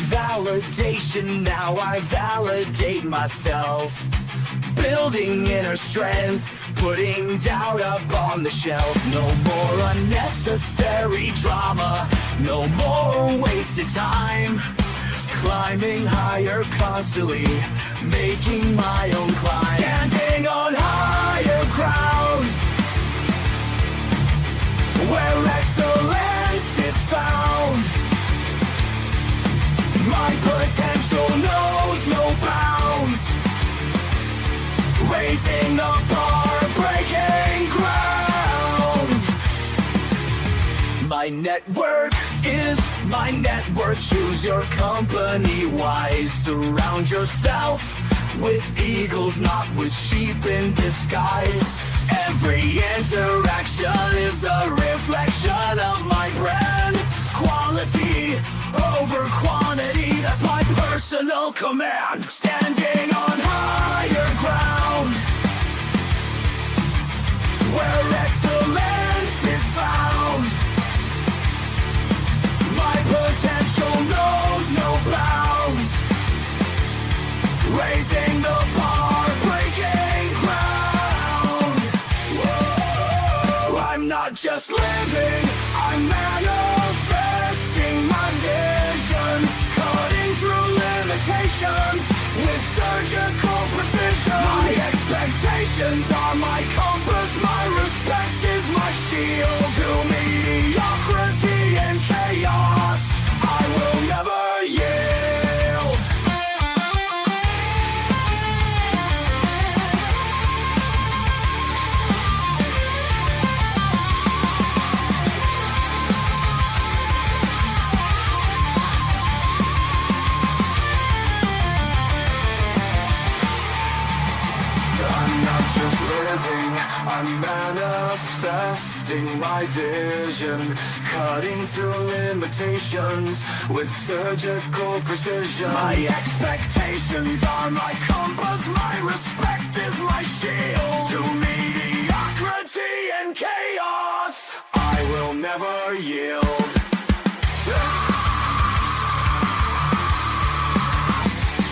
validation, now I validate myself. Building inner strength, putting doubt up on the shelf. No more unnecessary drama, no more wasted time. Climbing higher constantly, making my own climb. Standing on higher ground, where excellence is found. My potential knows no bounds. Raising the bar, breaking ground. My network is my net worth. Choose your company wise. Surround yourself with eagles, not with sheep in disguise. Every interaction is a reflection of my brand. Quality over quantity, that's my personal command. Standing on higher ground, where excellence is found. My potential knows no bounds. Raising the bar, breaking ground. Whoa. I'm not just living, I'm manifesting my vision. Cutting through limitations with surgical precision. My expectations are my compass, my respect is my shield. To mediocrity and chaos, I will never yield. I'm not just living, I'm manifesting my vision. Cutting through limitations with surgical precision. My expectations are my compass, my respect is my shield. To mediocrity and chaos, I will never yield.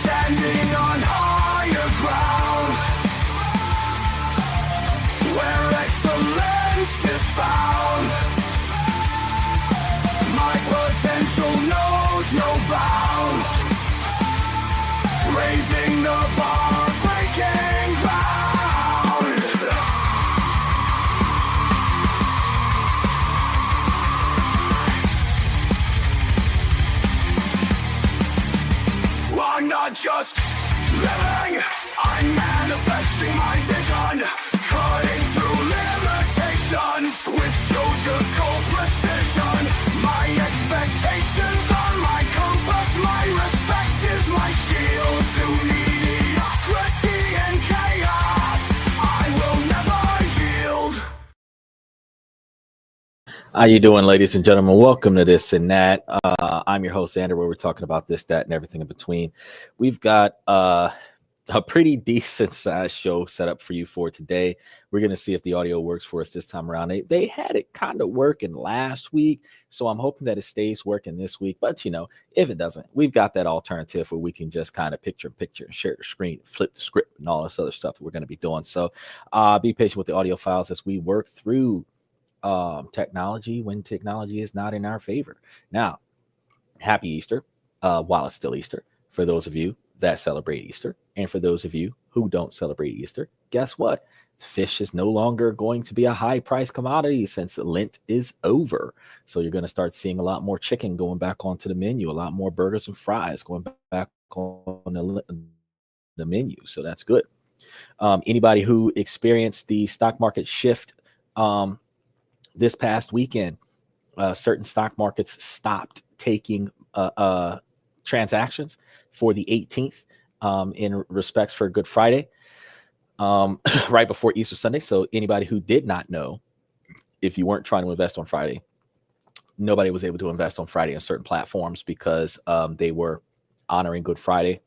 Standing on higher ground, where excellence is found. My potential knows no bounds. Raising the bar, breaking ground. I'm not just living, I'm manifesting my vision. Cutting through limitations with surgical precision. My expectations are my compass, my respect is my shield. To mediocrity and chaos, I will never yield. How you doing, ladies and gentlemen? Welcome to This and That. I'm your host, Xander, where we're talking about this, that, and everything in between. We've got a pretty decent size show set up for you for today. We're going to see if the audio works for us this time around. They had it kind of working last week, so I'm hoping that it stays working this week. But, you know, if it doesn't, we've got that alternative where we can just kind of picture and share the screen, flip the script, and all this other stuff that we're going to be doing. So be patient with the audio files as we work through technology when technology is not in our favor. Now, happy Easter, while it's still Easter, for those of you that celebrate Easter. And for those of you who don't celebrate Easter, guess what? Fish is no longer going to be a high price commodity since Lent is over. So you're going to start seeing a lot more chicken going back onto the menu, a lot more burgers and fries going back on the menu. So that's good. Anybody who experienced the stock market shift this past weekend, certain stock markets stopped taking transactions for the 18th in respects for Good Friday, right before Easter Sunday. So anybody who did not know, if you weren't trying to invest on Friday, nobody was able to invest on Friday on certain platforms because they were honoring Good Friday,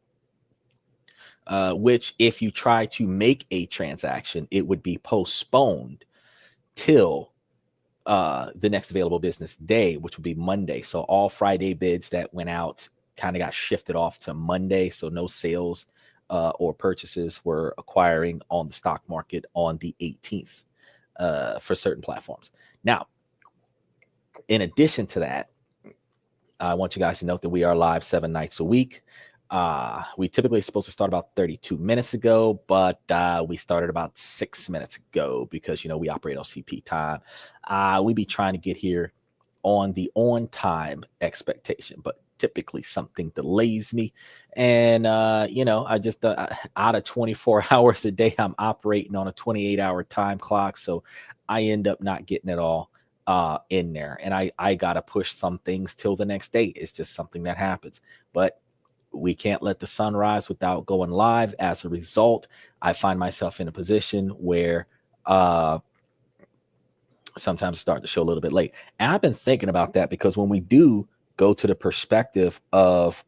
which if you try to make a transaction, it would be postponed till the next available business day, which would be Monday. So all Friday bids that went out kind of got shifted off to Monday, so no sales or purchases were acquiring on the stock market on the 18th for certain platforms. Now, in addition to that, I want you guys to note that we are live 7 nights a week. We typically supposed to start about 32 minutes ago, but we started about 6 minutes ago because, you know, we operate on CP time. We be trying to get here on the on time expectation, but typically something delays me. And, you know, I just out of 24 hours a day, I'm operating on a 28-hour time clock. So I end up not getting it all in there. And I got to push some things till the next day. It's just something that happens. But we can't let the sun rise without going live. As a result, I find myself in a position where sometimes start the show a little bit late. And I've been thinking about that because when we do go to the perspective of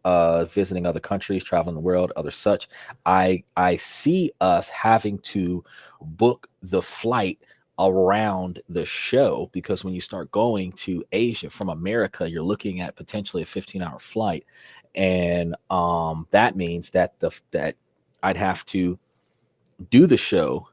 visiting other countries, traveling the world, other such, I see us having to book the flight around the show, because when you start going to Asia from America, you're looking at potentially a 15-hour flight. And that means that that I'd have to do the show,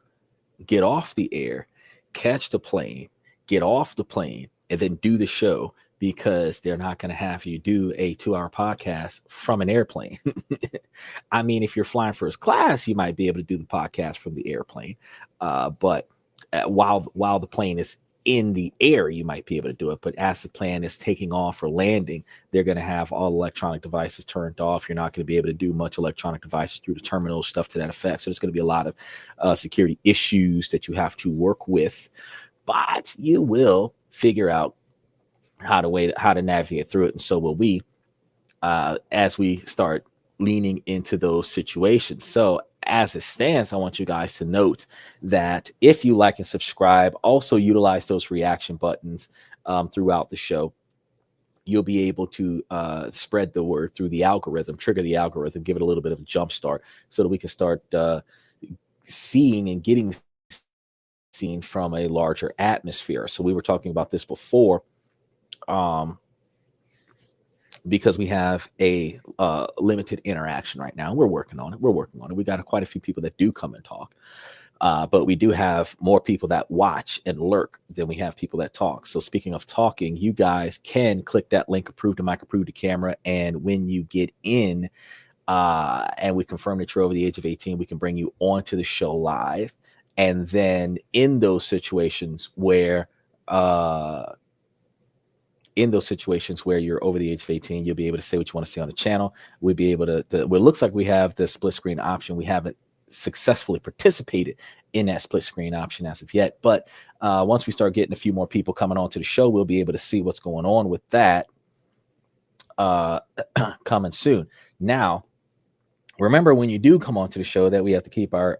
get off the air, catch the plane, get off the plane, and then do the show, because they're not going to have you do a 2-hour podcast from an airplane. I mean, if you're flying first class, you might be able to do the podcast from the airplane. But while the plane is in the air, you might be able to do it. But as the plane is taking off or landing, they're going to have all electronic devices turned off. You're not going to be able to do much electronic devices through the terminal, stuff to that effect. So there's going to be a lot of security issues that you have to work with. But you will figure out how to navigate through it, and so will we as we start leaning into those situations. So as it stands, I want you guys to note that if you like and subscribe, also utilize those reaction buttons throughout the show. You'll be able to spread the word through the algorithm, trigger the algorithm, give it a little bit of a jump start so that we can start seeing and getting seen from a larger atmosphere. So we were talking about this before, because we have a limited interaction right now. We're working on it. We got quite a few people that do come and talk, but we do have more people that watch and lurk than we have people that talk. So speaking of talking, you guys can click that link, approve to mic, approve to camera, and when you get in and we confirm that you're over the age of 18, we can bring you onto the show live. And then in those situations where you're over the age of 18, you'll be able to say what you want to say on the channel. We'll be able to well, it looks like we have the split screen option. We haven't successfully participated in that split screen option as of yet. But once we start getting a few more people coming onto the show, we'll be able to see what's going on with that coming soon. Now, remember, when you do come onto the show, that we have to keep our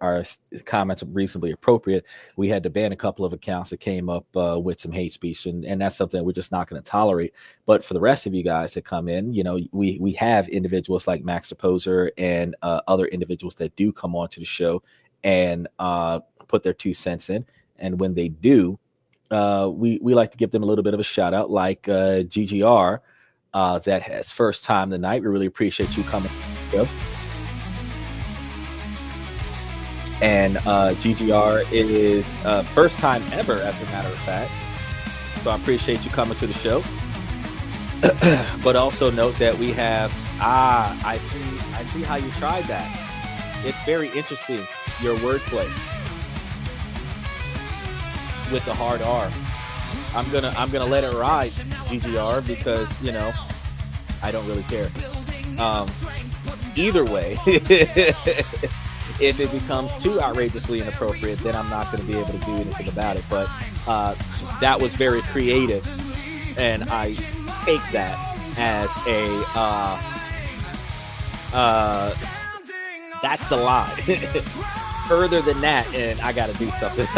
comments reasonably appropriate. We had to ban a couple of accounts that came up with some hate speech, and that's something that we're just not going to tolerate. But for the rest of you guys that come in, you know, we have individuals like Max the Poser and other individuals that do come onto the show and put their 2 cents in. And when they do, we like to give them a little bit of a shout out, like GGR that has first time tonight. We really appreciate you coming. And GGR is first time ever, as a matter of fact. So I appreciate you coming to the show. But also note that we have, I see how you tried that. It's very interesting, your wordplay with the hard R. I'm gonna let it ride, GGR, because, you know, I don't really care. Either way, if it becomes too outrageously inappropriate, then I'm not going to be able to do anything about it. But that was very creative, and I take that as that's the line. Further than that, and I got to do something.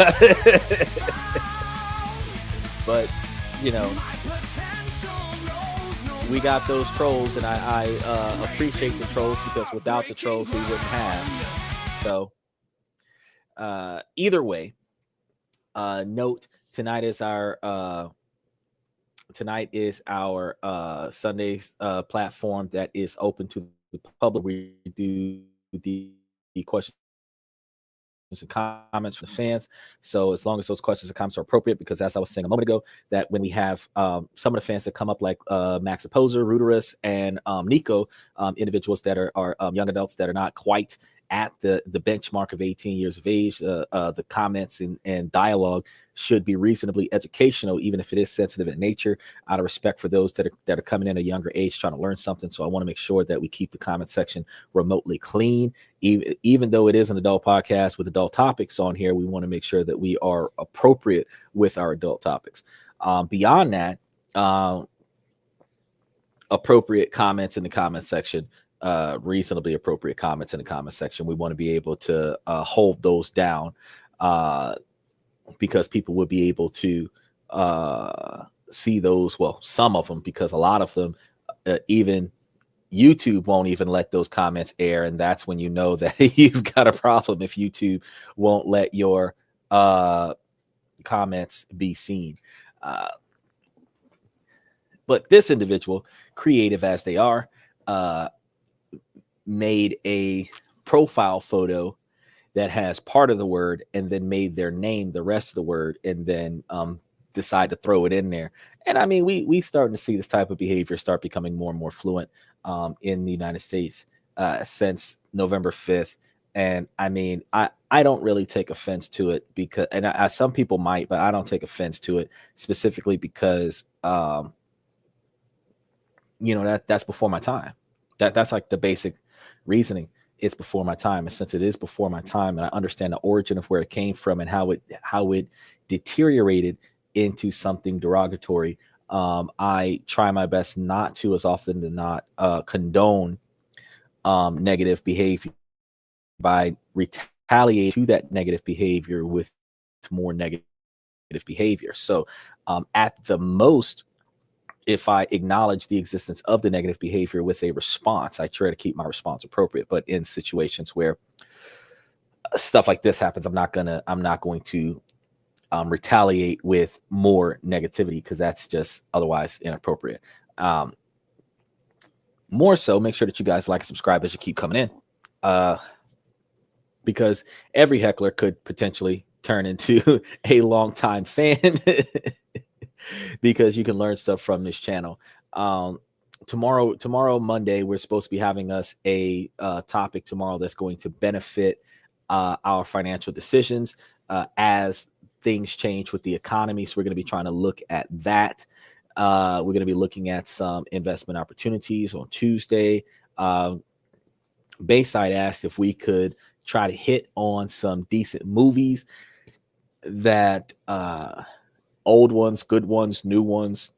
But, you know, we got those trolls, and I appreciate the trolls, because without the trolls, we wouldn't have. So either way, note tonight is our Tonight is our Sundays platform that is open to the public. We do the questions and comments from the fans. So as long as those questions and comments are appropriate, because as I was saying a moment ago, that when we have some of the fans that come up like Max Opposer, Ruderus, and Nico, individuals that are young adults that are not quite at the benchmark of 18 years of age, the comments and dialogue should be reasonably educational, even if it is sensitive in nature, out of respect for those that are coming in at a younger age trying to learn something. So I want to make sure that we keep the comment section remotely clean. Even though it is an adult podcast with adult topics on here, we want to make sure that we are appropriate with our adult topics. Beyond that, appropriate comments in the comment section, reasonably appropriate comments in the comment section. We want to be able to hold those down because people will be able to see those. Well, some of them, because a lot of them, even YouTube won't even let those comments air. And that's when you know that you've got a problem, if YouTube won't let your comments be seen. But this individual, creative as they are, made a profile photo that has part of the word and then made their name the rest of the word, and then decide to throw it in there. And I mean, we starting to see this type of behavior start becoming more and more fluent in the United States since November 5th. And I mean, I don't really take offense to it, because, and some people might, but I don't take offense to it, specifically because that's before my time. That's like the basic reasoning. It's before my time. And since it is before my time, and I understand the origin of where it came from and how it deteriorated into something derogatory, I try my best not to, as often than not, condone negative behavior by retaliating to that negative behavior with more negative behavior. So at the most, if I acknowledge the existence of the negative behavior with a response, I try to keep my response appropriate. But in situations where stuff like this happens, I'm not going to retaliate with more negativity, because that's just otherwise inappropriate. More so, make sure that you guys like and subscribe as you keep coming in, because every heckler could potentially turn into a longtime fan. Because you can learn stuff from this channel. Tomorrow, Monday, we're supposed to be having us a topic tomorrow that's going to benefit our financial decisions as things change with the economy. So we're going to be trying to look at that. We're going to be looking at some investment opportunities on Tuesday. Bayside asked if we could try to hit on some decent movies that old ones, good ones, new ones,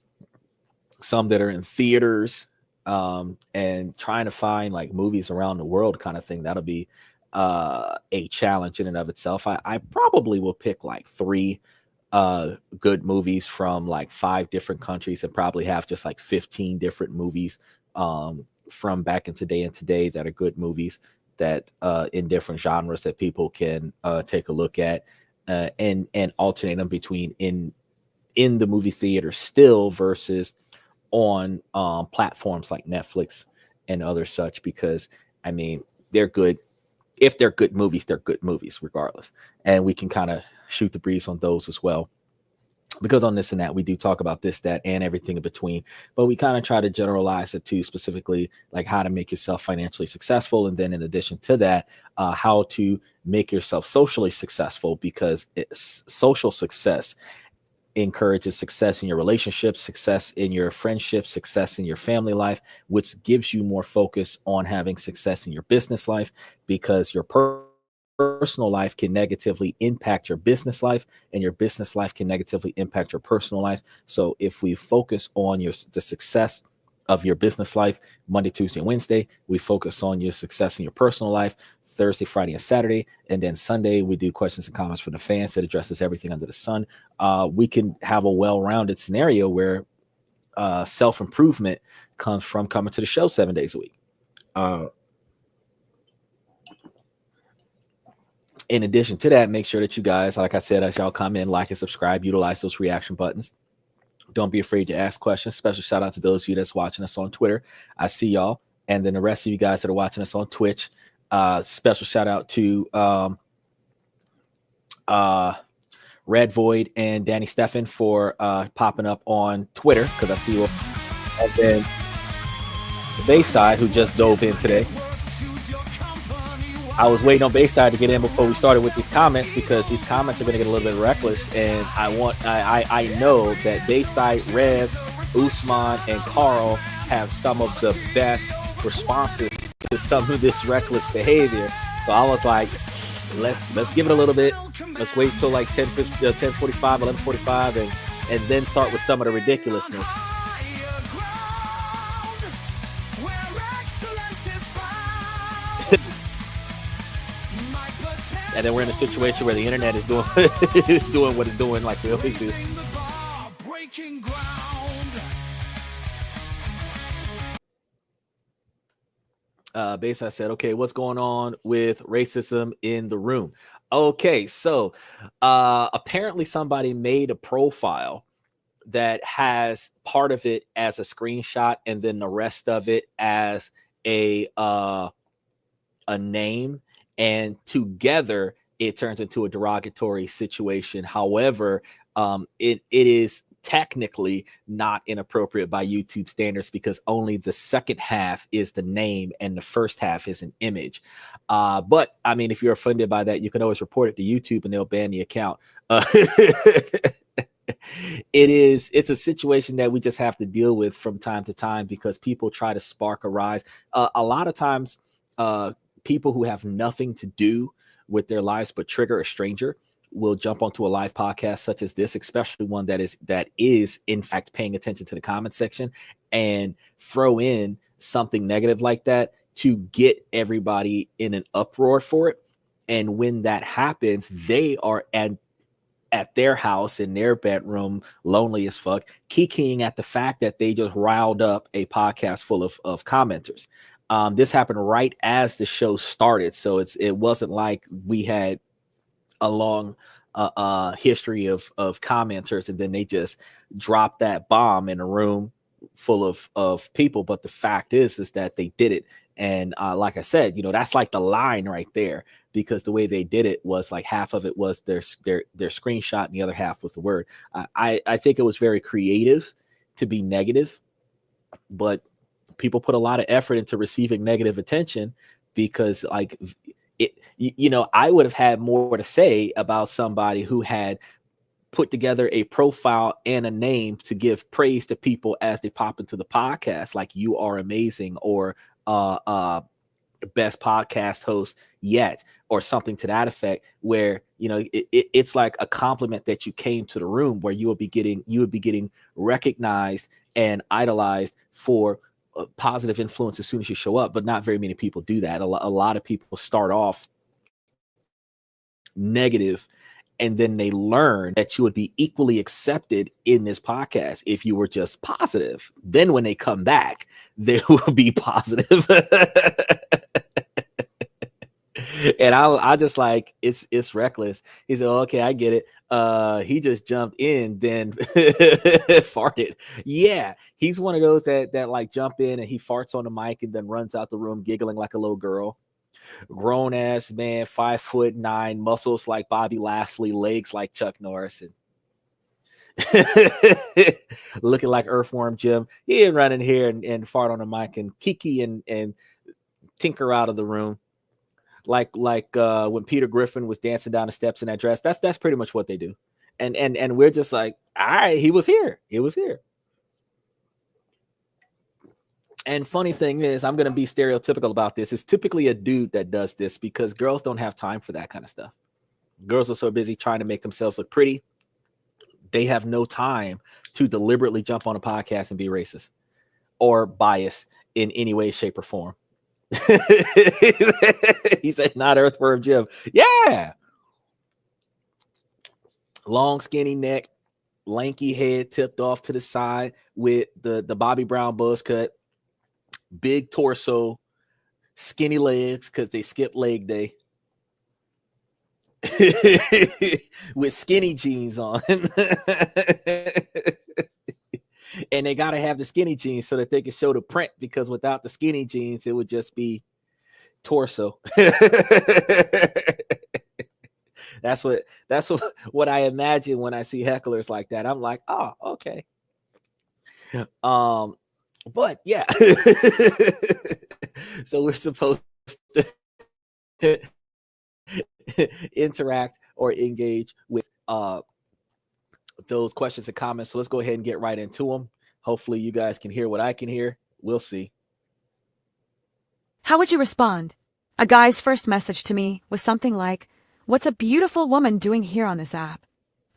some that are in theaters, and trying to find like movies around the world kind of thing. That'll be a challenge in and of itself. I probably will pick like 3 good movies from like 5 different countries, and probably have just like 15 different movies from back in today and today that are good movies that in different genres that people can take a look at and alternate them between in the movie theater still versus on platforms like Netflix and other such, because I mean, they're good. If they're good movies, they're good movies regardless. And we can kind of shoot the breeze on those as well, because on This and That, we do talk about this, that, and everything in between, but we kind of try to generalize it to specifically like how to make yourself financially successful. And then in addition to that, how to make yourself socially successful, because social success encourages success in your relationships, success in your friendships, success in your family life, which gives you more focus on having success in your business life, because your personal life can negatively impact your business life, and your business life can negatively impact your personal life. So if we focus on the success of your business life Monday, Tuesday, and Wednesday, we focus on your success in your personal life Thursday, Friday, and Saturday. And then Sunday, we do questions and comments from the fans that addresses everything under the sun. We can have a well-rounded scenario where self-improvement comes from coming to the show 7 days a week. In addition to that, make sure that you guys, like I said, as y'all come in, like and subscribe, utilize those reaction buttons. Don't be afraid to ask questions. Special shout out to those of you that's watching us on Twitter. I see y'all. And then the rest of you guys that are watching us on Twitch. Special shout out to Red Void and Danny Steffen for popping up on Twitter, because I see you. And then the Bayside, who just dove in today. I was waiting on Bayside to get in before we started with these comments, because these comments are going to get a little bit reckless, and I know that Bayside, Rev, Usman, and Carl have some of the best responses to some of this reckless behavior. So I was like, let's give it a little bit. Let's wait till like 10:45, 11:45, and then start with some of the ridiculousness. And then we're in a situation where the internet is doing doing what it's doing, like we always do. Bayside said, okay, what's going on with racism in the room? Okay, so apparently somebody made a profile that has part of it as a screenshot and then the rest of it as a name, and together it turns into a derogatory situation. However, it is technically not inappropriate by YouTube standards, because only the second half is the name and the first half is an image. But I mean, if you're offended by that, you can always report it to YouTube and they'll ban the account. It's a situation that we just have to deal with from time to time, because people try to spark a rise. A lot of times, people who have nothing to do with their lives but trigger a stranger will jump onto a live podcast such as this, especially one that is in fact paying attention to the comment section, and throw in something negative like that to get everybody in an uproar for it. And when that happens, they are at their house in their bedroom, lonely as fuck, kikiing at the fact that they just riled up a podcast full of commenters. This happened right as the show started, so it wasn't like we had a long history of commenters and then they just dropped that bomb in a room full of people. But the fact is that they did it, and like I said, that's like the line right there, because the way they did it was like half of it was their screenshot and the other half was the word. I think it was very creative to be negative, but people put a lot of effort into receiving negative attention, because like I would have had more to say about somebody who had put together a profile and a name to give praise to people as they pop into the podcast, like "You are amazing," or best podcast host yet, or something to that effect, where it's like a compliment that you came to the room, where you would be getting recognized and idolized for a positive influence as soon as you show up. But not very many people do that. A lot of people start off negative, and then they learn that you would be equally accepted in this podcast if you were just positive. Then when they come back, they will be positive. And I just like, it's reckless. He said, okay, I get it. He just jumped in, then farted. Yeah, he's one of those that like jump in and he farts on the mic and then runs out the room giggling like a little girl. Grown ass man, 5'9", muscles like Bobby Lashley, legs like Chuck Norris, and looking like Earthworm Jim. He didn't run in here and fart on the mic and kiki and tinker out of the room. Like when Peter Griffin was dancing down the steps in that dress. That's pretty much what they do. And we're just like, all right, he was here. And funny thing is, I'm going to be stereotypical about this. It's typically a dude that does this, because girls don't have time for that kind of stuff. Girls are so busy trying to make themselves look pretty. They have no time to deliberately jump on a podcast and be racist or biased in any way, shape, or form. He said, not Earthworm Jim. Yeah. Long, skinny neck, lanky head tipped off to the side with the Bobby Brown buzz cut. Big torso, skinny legs because they skip leg day. With skinny jeans on. and they got to have the skinny jeans so that they can show the print, because without the skinny jeans, it would just be torso. That's what I imagine when I see hecklers like that. I'm like, oh, okay. But yeah. So we're supposed to interact or engage with those questions and comments. So let's go ahead and get right into them. Hopefully you guys can hear what I can hear. We'll see. How would you respond? A guy's first message to me was something like, "What's a beautiful woman doing here on this app?"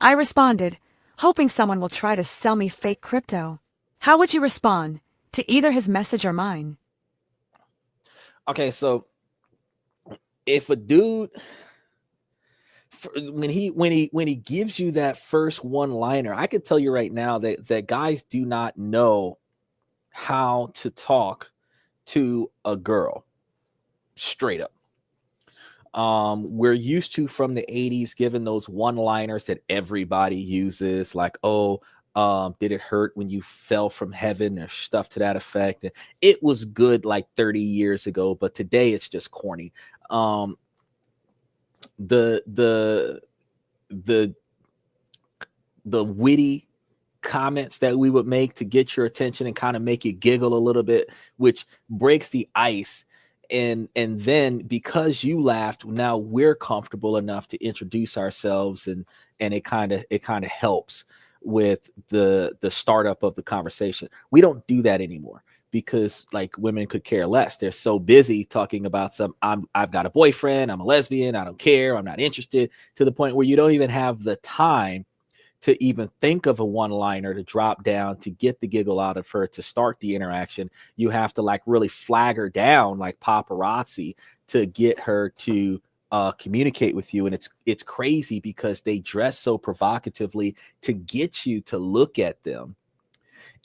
I responded, hoping someone will try to sell me fake crypto. How would you respond to either his message or mine? Okay, so if a dude, when he gives you that first one-liner, I can tell you right now that guys do not know how to talk to a girl straight up. We're used to, from the 80s, given those one-liners that everybody uses, like, oh, did it hurt when you fell from heaven, or stuff to that effect. And it was good like 30 years ago, but today it's just corny. The witty comments that we would make to get your attention and kind of make you giggle a little bit, which breaks the ice. And then because you laughed, now we're comfortable enough to introduce ourselves, and it kind of helps with the startup of the conversation. We don't do that anymore, because like, women could care less. They're so busy talking about I've got a boyfriend, I'm a lesbian, I don't care, I'm not interested, to the point where you don't even have the time to even think of a one-liner to drop down to get the giggle out of her to start the interaction. You have to like really flag her down like paparazzi to get her to communicate with you. And it's crazy, because they dress so provocatively to get you to look at them.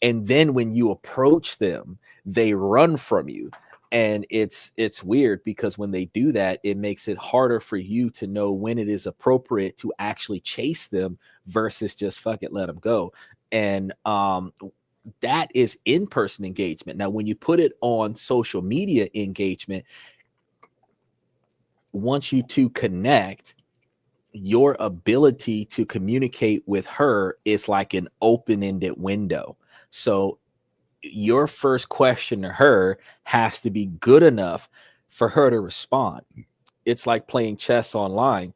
And then when you approach them, they run from you. And it's weird, because when they do that, it makes it harder for you to know when it is appropriate to actually chase them versus just fuck it, let them go. And that is in-person engagement. Now, when you put it on social media engagement, once you two connect, your ability to communicate with her is like an open-ended window. So your first question to her has to be good enough for her to respond. It's like playing chess online.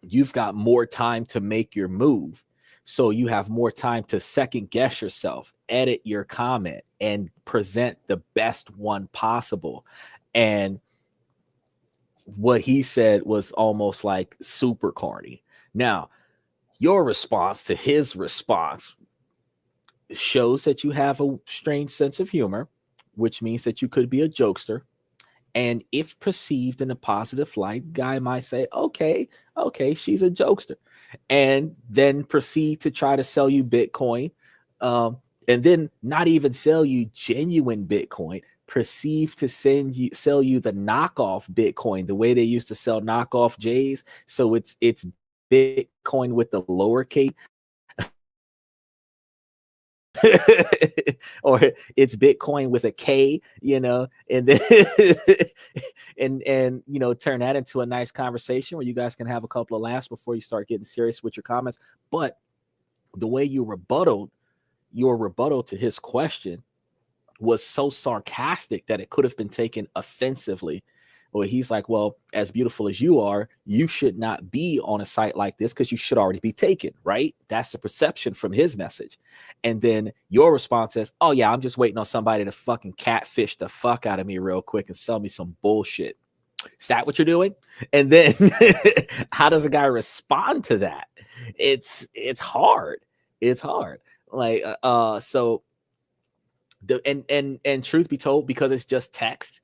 You've got more time to make your move. So you have more time to second guess yourself, edit your comment, and present the best one possible. And what he said was almost like super corny. Now, your response to his response shows that you have a strange sense of humor, which means that you could be a jokester. And if perceived in a positive light, guy might say, okay, she's a jokester, and then proceed to try to sell you Bitcoin, and then not even sell you genuine Bitcoin, perceive to sell you the knockoff Bitcoin, the way they used to sell knockoff J's. So it's Bitcoin with the lowercase, or it's Bitcoin with a K, and then and turn that into a nice conversation where you guys can have a couple of laughs before you start getting serious with your comments. But the way your rebuttal to his question was so sarcastic that it could have been taken offensively. Well, he's like, well, as beautiful as you are, you should not be on a site like this, because you should already be taken, right? That's the perception from his message. And then your response is, oh yeah, I'm just waiting on somebody to fucking catfish the fuck out of me real quick and sell me some bullshit. Is that what you're doing? And then how does a guy respond to that? It's hard. It's hard. Like, so and truth be told, because it's just text,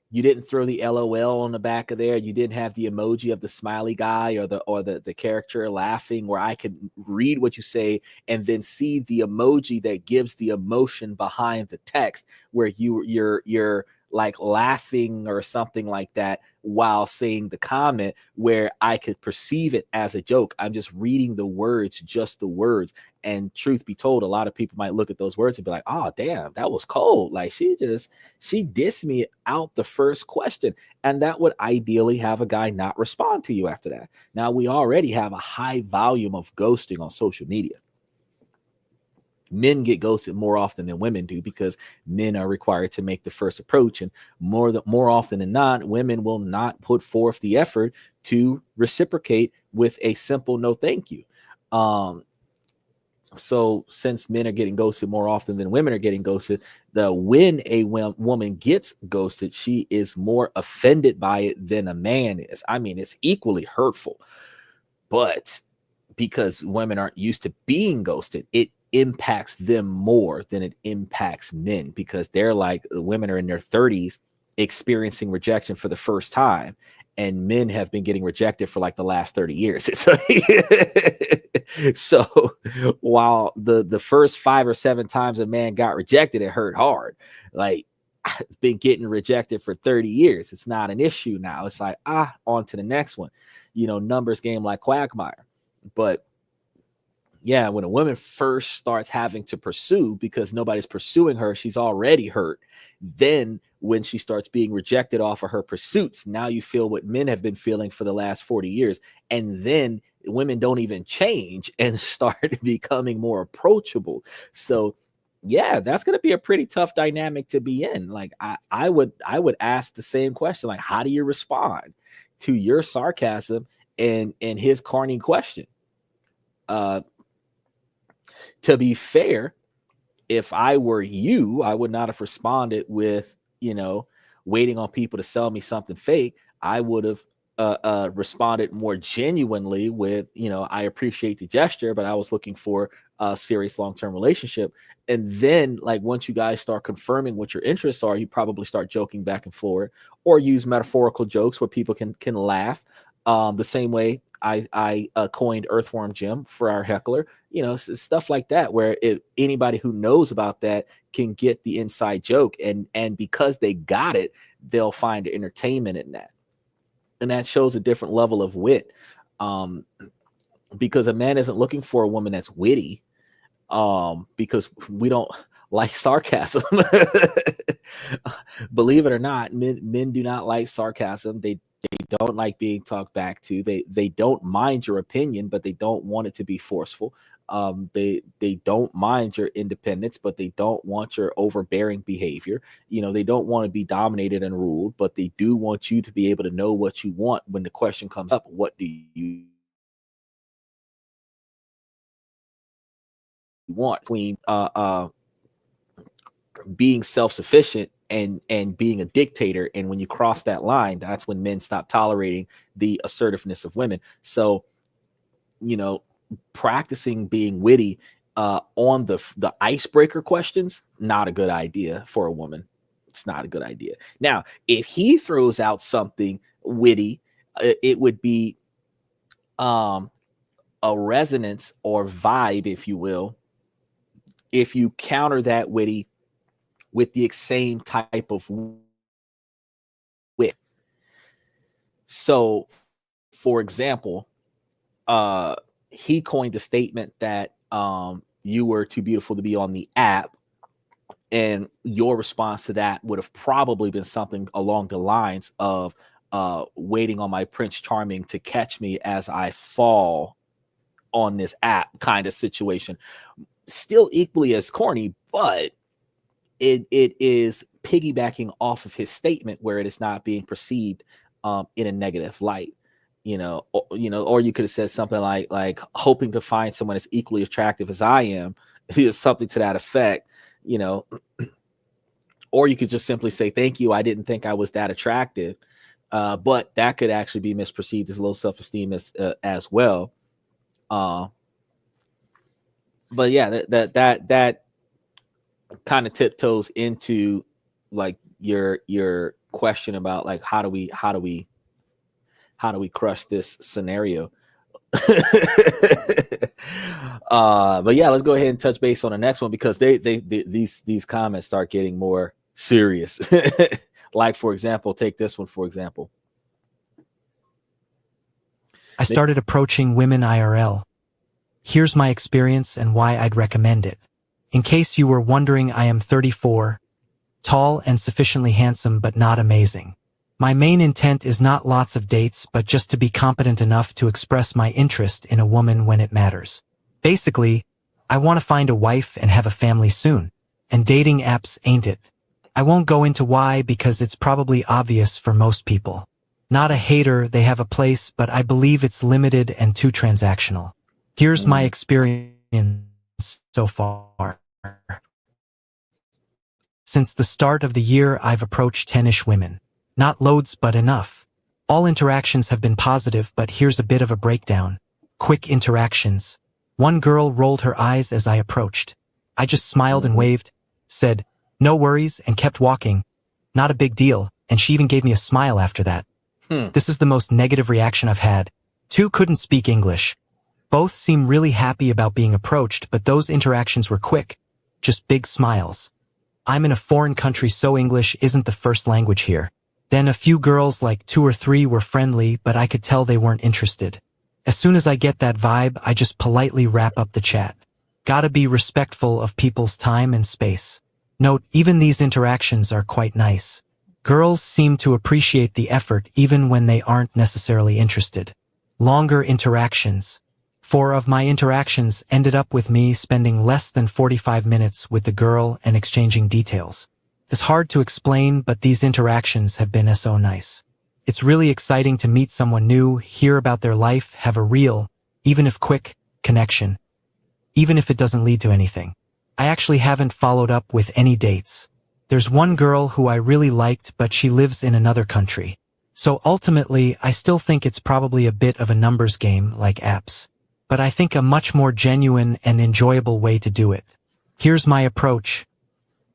you didn't throw the LOL on the back of there. You didn't have the emoji of the smiley guy or the character laughing, where I could read what you say and then see the emoji that gives the emotion behind the text, where you're like laughing or something like that while saying the comment, where I could perceive it as a joke. I'm just reading the words, just the words. And truth be told, a lot of people might look at those words and be like, oh, damn, that was cold. Like she dissed me out the first question. And that would ideally have a guy not respond to you after that. Now, we already have a high volume of ghosting on social media. Men get ghosted more often than women do because men are required to make the first approach. And more often than not, women will not put forth the effort to reciprocate with a simple no thank you. So since men are getting ghosted more often than women are getting ghosted, when a woman gets ghosted, she is more offended by it than a man is. I mean, it's equally hurtful, but because women aren't used to being ghosted, it impacts them more than it impacts men, because they're like, the women are in their 30s experiencing rejection for the first time, and men have been getting rejected for like the last 30 years. So while the first 5 or 7 times a man got rejected, it hurt hard. Like, I've been getting rejected for 30 years. It's not an issue now. It's like, on to the next one, numbers game like Quagmire. But yeah, when a woman first starts having to pursue because nobody's pursuing her, she's already hurt. Then when she starts being rejected off of her pursuits, now you feel what men have been feeling for the last 40 years. And then women don't even change and start becoming more approachable. So yeah, that's going to be a pretty tough dynamic to be in. Like I would ask the same question, like, how do you respond to your sarcasm and his corny question? To be fair, if I were you, I would not have responded with, waiting on people to sell me something fake. I would have responded more genuinely with, I appreciate the gesture, but I was looking for a serious long-term relationship. And then, like, once you guys start confirming what your interests are, you probably start joking back and forth, or use metaphorical jokes where people can laugh. The same way I coined Earthworm Jim for our heckler, stuff like that, where if anybody who knows about that can get the inside joke, and because they got it, they'll find entertainment in that. And that shows a different level of wit, because a man isn't looking for a woman that's witty, because we don't like sarcasm. Believe it or not, men do not like sarcasm. They don't like being talked back to. They don't mind your opinion, but they don't want it to be forceful. They don't mind your independence, but they don't want your overbearing behavior. They don't want to be dominated and ruled, but they do want you to be able to know what you want when the question comes up. What do you want between being self-sufficient and being a dictator? And when you cross that line, that's when men stop tolerating the assertiveness of women. So, practicing being witty on the icebreaker questions, not a good idea for a woman. It's not a good idea. Now, if he throws out something witty, it would be a resonance or vibe, if you will, if you counter that witty with the same type of wit. So, for example, he coined a statement that you were too beautiful to be on the app, and your response to that would have probably been something along the lines of waiting on my Prince Charming to catch me as I fall on this app kind of situation. Still equally as corny, but it is piggybacking off of his statement where it is not being perceived in a negative light. Or you could have said something like hoping to find someone as equally attractive as I am, something to that effect, or you could just simply say, thank you, I didn't think I was that attractive. But that could actually be misperceived as low self-esteem as well. But yeah, that kind of tiptoes into like your question about like how do we crush this scenario. But yeah, let's go ahead and touch base on the next one, because these comments start getting more serious. Like, for example, take this one, for example. I started approaching women IRL. Here's my experience and why I'd recommend it. In case you were wondering, I am 34, tall and sufficiently handsome but not amazing. My main intent is not lots of dates, but just to be competent enough to express my interest in a woman when it matters. Basically, I want to find a wife and have a family soon, and dating apps ain't it. I won't go into why because it's probably obvious for most people. Not a hater, they have a place, but I believe it's limited and too transactional. Here's my experience so far. Since the start of the year, I've approached 10-ish women. Not loads, but enough. All interactions have been positive, but here's a bit of a breakdown. Quick interactions. One girl rolled her eyes as I approached. I just smiled and waved, said, "No worries," and kept walking. Not a big deal, and she even gave me a smile after that. This is the most negative reaction I've had. Two couldn't speak English. Both seem really happy about being approached, but those interactions were quick. Just big smiles. I'm in a foreign country, so English isn't the first language here. Then a few girls, like 2 or 3, were friendly, but I could tell they weren't interested. As soon as I get that vibe, I just politely wrap up the chat. Gotta be respectful of people's time and space. Note, even these interactions are quite nice. Girls seem to appreciate the effort even when they aren't necessarily interested. Longer interactions. 4 of my interactions ended up with me spending less than 45 minutes with the girl and exchanging details. It's hard to explain, but these interactions have been so nice. It's really exciting to meet someone new, hear about their life, have a real, even if quick, connection. Even if it doesn't lead to anything. I actually haven't followed up with any dates. There's one girl who I really liked, but she lives in another country. So ultimately, I still think it's probably a bit of a numbers game like apps. But I think a much more genuine and enjoyable way to do it. Here's my approach.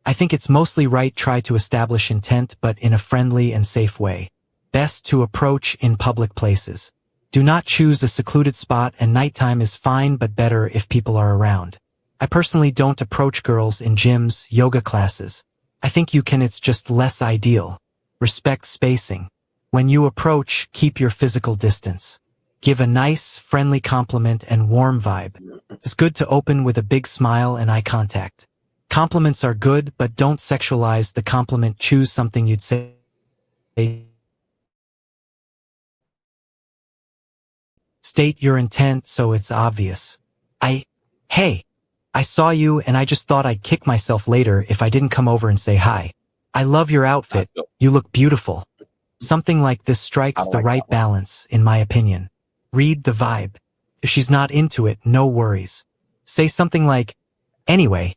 I think it's mostly right try to establish intent, but in a friendly and safe way. Best to approach in public places. Do not choose a secluded spot, and nighttime is fine but better if people are around. I personally don't approach girls in gyms, yoga classes. I think you can, it's just less ideal. Respect spacing. When you approach, keep your physical distance. Give a nice, friendly compliment and warm vibe. It's good to open with a big smile and eye contact. Compliments are good, but don't sexualize the compliment. Choose something you'd say. State your intent so it's obvious. Hey, I saw you and I just thought I'd kick myself later if I didn't come over and say hi. I love your outfit. You look beautiful. Something like this strikes the right balance, in my opinion. Read the vibe. If she's not into it, no worries. Say something like, "Anyway,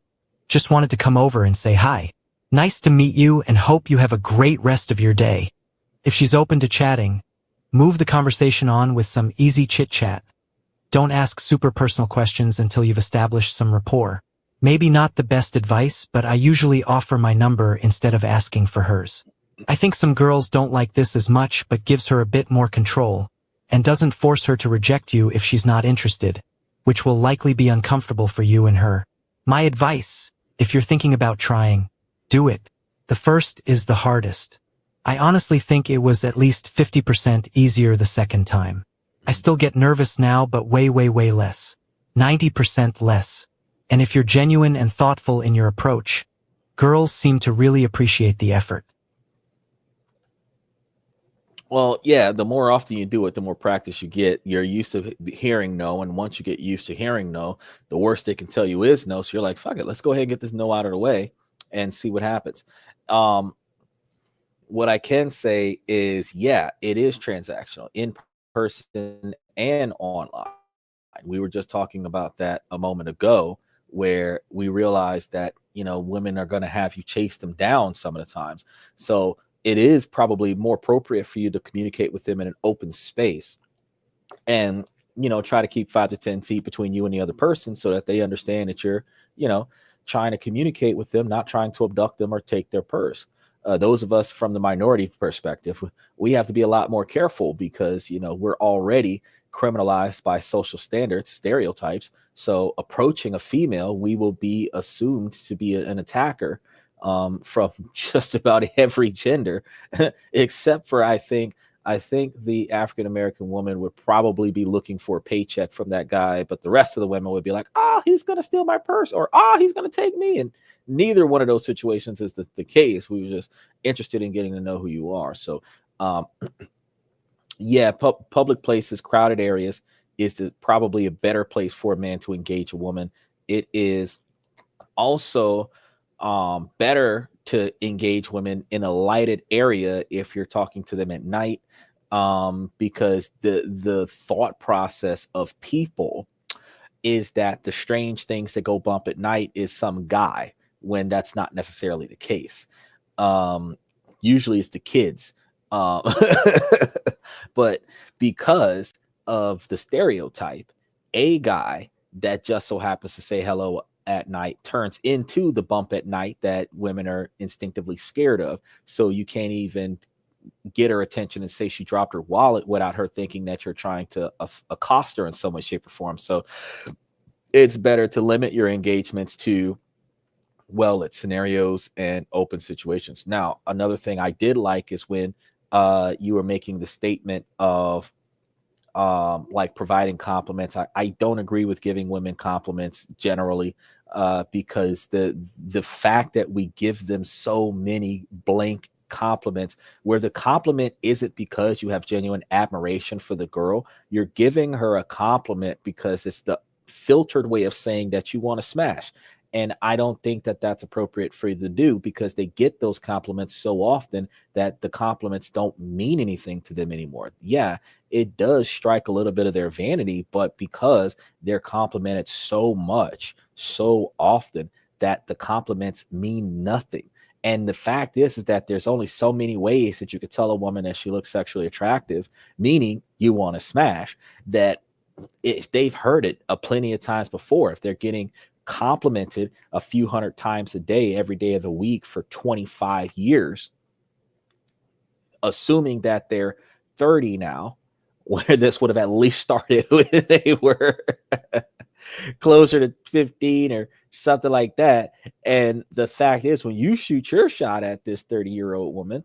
just wanted to come over and say hi. Nice to meet you and hope you have a great rest of your day." If she's open to chatting, move the conversation on with some easy chit-chat. Don't ask super personal questions until you've established some rapport. Maybe not the best advice, but I usually offer my number instead of asking for hers. I think some girls don't like this as much, but gives her a bit more control, and doesn't force her to reject you if she's not interested, which will likely be uncomfortable for you and her. My advice, if you're thinking about trying, do it. The first is the hardest. I honestly think it was at least 50% easier the second time. I still get nervous now, but way less. 90% less. And if you're genuine and thoughtful in your approach, girls seem to really appreciate the effort. Well, yeah, the more often you do it, the more practice you get. You're used to hearing no, and once you get used to hearing no, the worst they can tell you is no. So you're like, fuck it, let's go ahead and get this no out of the way and see what happens. What I can say is, yeah, it is transactional in person and online. We were just talking about that a moment ago, where we realized that, women are going to have you chase them down some of the times. So it is probably more appropriate for you to communicate with them in an open space and, try to keep 5 to 10 feet between you and the other person so that they understand that you're, trying to communicate with them, not trying to abduct them or take their purse. Those of us from the minority perspective, we have to be a lot more careful because, we're already criminalized by social standards, stereotypes. So approaching a female, we will be assumed to be an attacker. from just about every gender, except for I think the African American woman would probably be looking for a paycheck from that guy, but the rest of the women would be like, "Oh, he's gonna steal my purse," or "Oh, he's gonna take me." And neither one of those situations is the case. We were just interested in getting to know who you are. So, um, yeah, public places, crowded areas probably a better place for a man to engage a woman. It is also better to engage women in a lighted area if you're talking to them at night, because the thought process of people is that the strange things that go bump at night is some guy, when that's not necessarily the case. Um, Usually it's the kids. Um, but because of the stereotype, a guy that just so happens to say hello at night turns into the bump at night that women are instinctively scared of. So you can't even get her attention and say she dropped her wallet without her thinking that you're trying to accost her in some way, shape, or form. So it's better to limit your engagements to well-lit scenarios and open situations. Now, another thing I did like is when you were making the statement of like providing compliments. I don't agree with giving women compliments generally, because the fact that we give them so many blank compliments, where the compliment isn't because you have genuine admiration for the girl, you're giving her a compliment because it's the filtered way of saying that you want to smash. And I don't think that that's appropriate for you to do, because they get those compliments so often that the compliments don't mean anything to them anymore. Yeah, it does strike a little bit of their vanity, but because they're complimented so much, so often, that the compliments mean nothing. And the fact is that there's only so many ways that you could tell a woman that she looks sexually attractive, meaning you want to smash, that they've heard it a plenty of times before. If they're getting complimented a few hundred times a day, every day of the week for 25 years, assuming that they're 30 now, where this would have at least started when they were closer to 15 or something like that. And the fact is, when you shoot your shot at this 30-year-old woman,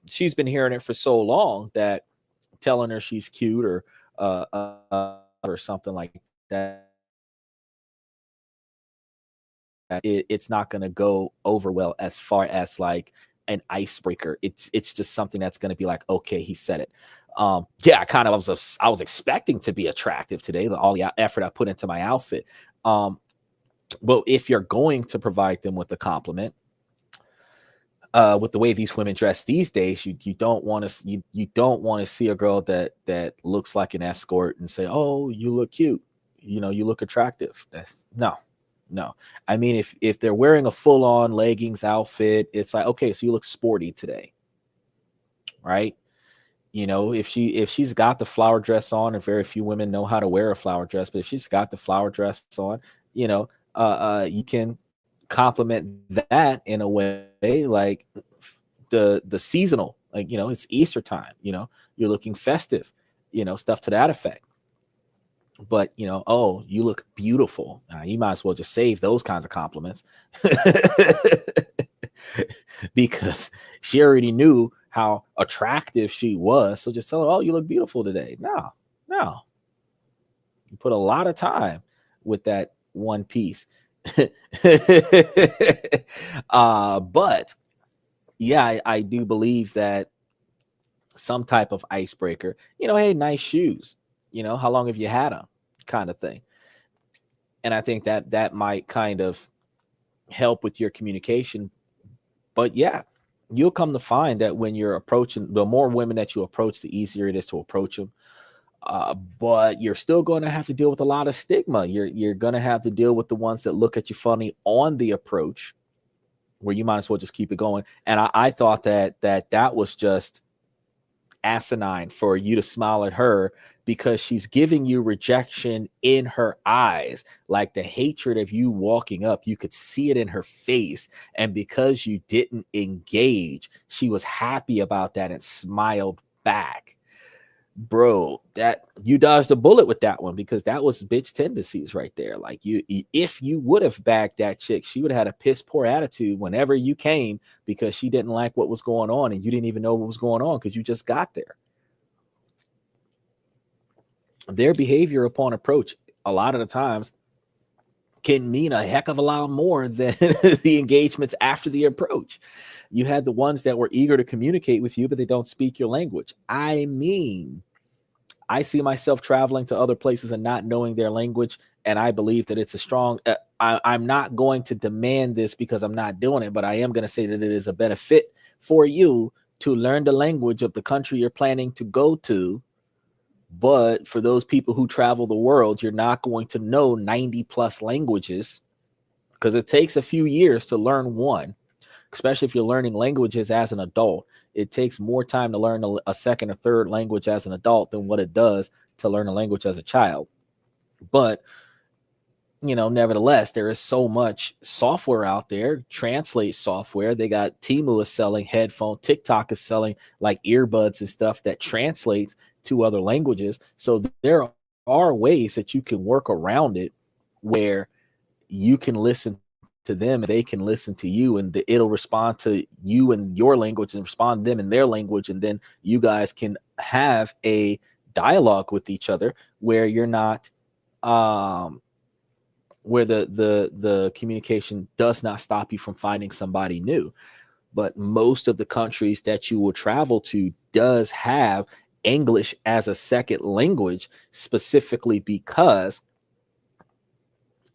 she's been hearing it for so long that telling her she's cute or something like that, it's not going to go over well as far as like an icebreaker. It's just something that's going to be like, okay, he said it. Yeah, I was expecting to be attractive today, all the effort I put into my outfit. But if you're going to provide them with a compliment, with the way these women dress these days, you don't want to you don't want to see a girl that looks like an escort and say, "Oh, you look cute, you look attractive." That's no. I mean, if they're wearing a full on leggings outfit, it's like, okay, so you look sporty today, right? If she's got the flower dress on, and very few women know how to wear a flower dress, but if she's got the flower dress on, you can compliment that in a way like the seasonal, like, it's Easter time, you're looking festive, stuff to that effect. But oh, you look beautiful. You might as well just save those kinds of compliments because she already knew how attractive she was. So just tell her, oh, you look beautiful today. No, you put a lot of time with that one piece. But yeah, I do believe that some type of icebreaker, hey, nice shoes, how long have you had them, kind of thing. And I think that might kind of help with your communication. But yeah, you'll come to find that when you're approaching, the more women that you approach, the easier it is to approach them. But you're still going to have to deal with a lot of stigma. You're going to have to deal with the ones that look at you funny on the approach, where you might as well just keep it going. And I thought that was just asinine for you to smile at her, because she's giving you rejection in her eyes, like the hatred of you walking up, you could see it in her face. And because you didn't engage, she was happy about that and smiled back. bro, that you dodged a bullet with that one, because that was bitch tendencies right there. Like, if you would have bagged that chick, she would have had a piss poor attitude whenever you came, because she didn't like what was going on, and you didn't even know what was going on because you just got there. Their behavior upon approach a lot of the times can mean a heck of a lot more than the engagements after the approach. You had the ones that were eager to communicate with you, but they don't speak your language. I mean, I see myself traveling to other places and not knowing their language, and I believe that it's a strong, I'm not going to demand this because I'm not doing it, but I am going to say that it is a benefit for you to learn the language of the country you're planning to go to. But for those people who travel the world, you're not going to know 90 plus languages, because it takes a few years to learn one, especially if you're learning languages as an adult. It takes more time to learn a second or third language as an adult than what it does to learn a language as a child. But, nevertheless, there is so much software out there, translate software. They got Temu is selling headphones, TikTok is selling like earbuds and stuff that translates to other languages. So there are ways that you can work around it where you can listen to them and they can listen to you, and it'll respond to you in your language and respond to them in their language. And then you guys can have a dialogue with each other where you're not, where the communication does not stop you from finding somebody new. But most of the countries that you will travel to does have English as a second language, specifically because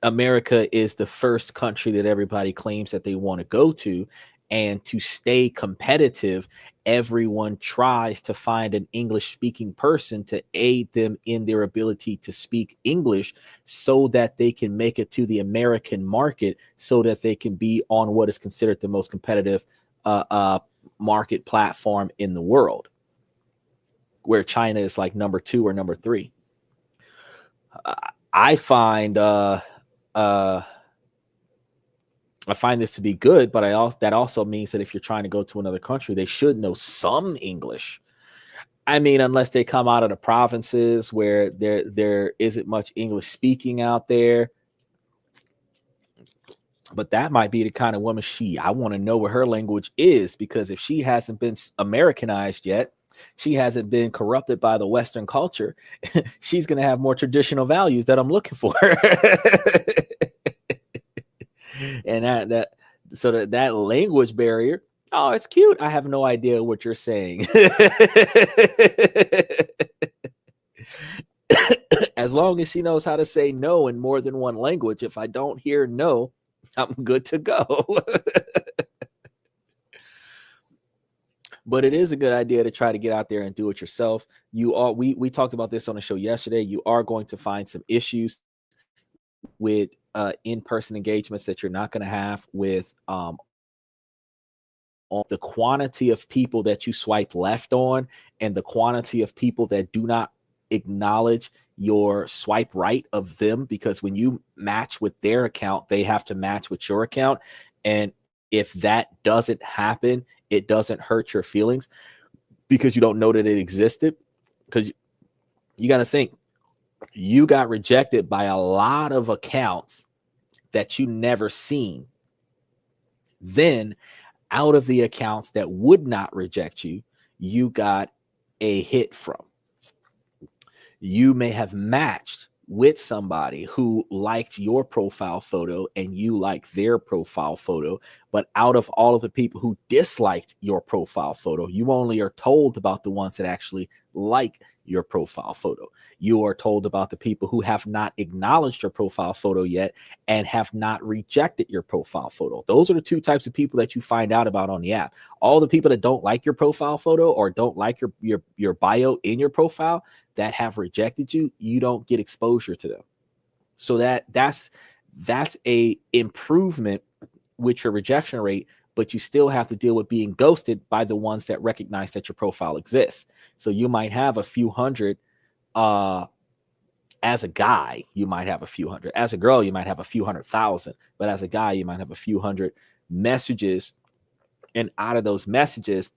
America is the first country that everybody claims that they want to go to. And to stay competitive, everyone tries to find an English speaking person to aid them in their ability to speak English, so that they can make it to the American market, so that they can be on what is considered the most competitive market platform in the world, where China is like number 2 or number 3. I find this to be good, but that also means that if you're trying to go to another country, they should know some English. I mean, unless they come out of the provinces where there isn't much English speaking out there. But that might be the kind of woman I want to know what her language is, because if she hasn't been Americanized yet, she hasn't been corrupted by the Western culture, she's going to have more traditional values that I'm looking for. And that language barrier, oh, it's cute. I have no idea what you're saying. As long as she knows how to say no in more than one language, if I don't hear no, I'm good to go. But it is a good idea to try to get out there and do it yourself. We talked about this on the show yesterday. You are going to find some issues with in-person engagements that you're not going to have with on the quantity of people that you swipe left on, and the quantity of people that do not acknowledge your swipe right of them, because when you match with their account, they have to match with your account. And if that doesn't happen, it doesn't hurt your feelings, because you don't know that it existed. Because you got to think, you got rejected by a lot of accounts that you never seen. Then out of the accounts that would not reject you, you got a hit from. You may have matched with somebody who liked your profile photo and you like their profile photo, but out of all of the people who disliked your profile photo, you only are told about the ones that actually like your profile photo. You are told about the people who have not acknowledged your profile photo yet and have not rejected your profile photo. Those are the two types of people that you find out about on the app. All the people that don't like your profile photo or don't like your bio in your profile that have rejected you, you don't get exposure to them. So that's a improvement with your rejection rate, but you still have to deal with being ghosted by the ones that recognize that your profile exists. So you might have a few hundred, as a guy, you might have a few hundred. As a girl, you might have a few 100,000, but as a guy, you might have a few hundred messages. And out of those messages,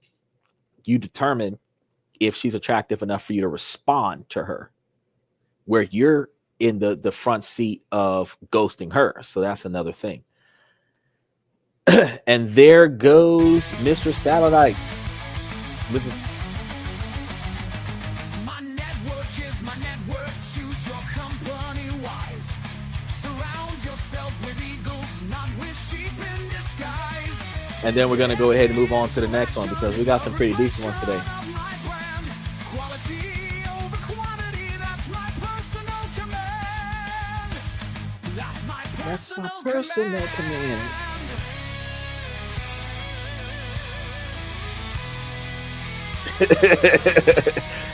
you determine if she's attractive enough for you to respond to her, where you're in the front seat of ghosting her. So that's another thing. And there goes Mr. Satellite with his. My network is my network. Choose your company wise. Surround yourself with eagles, not with sheep in disguise. And then we're going to go ahead and move on to the next one because we got some pretty decent ones today. Quality over quantity, that's my personal command. That's my personal command.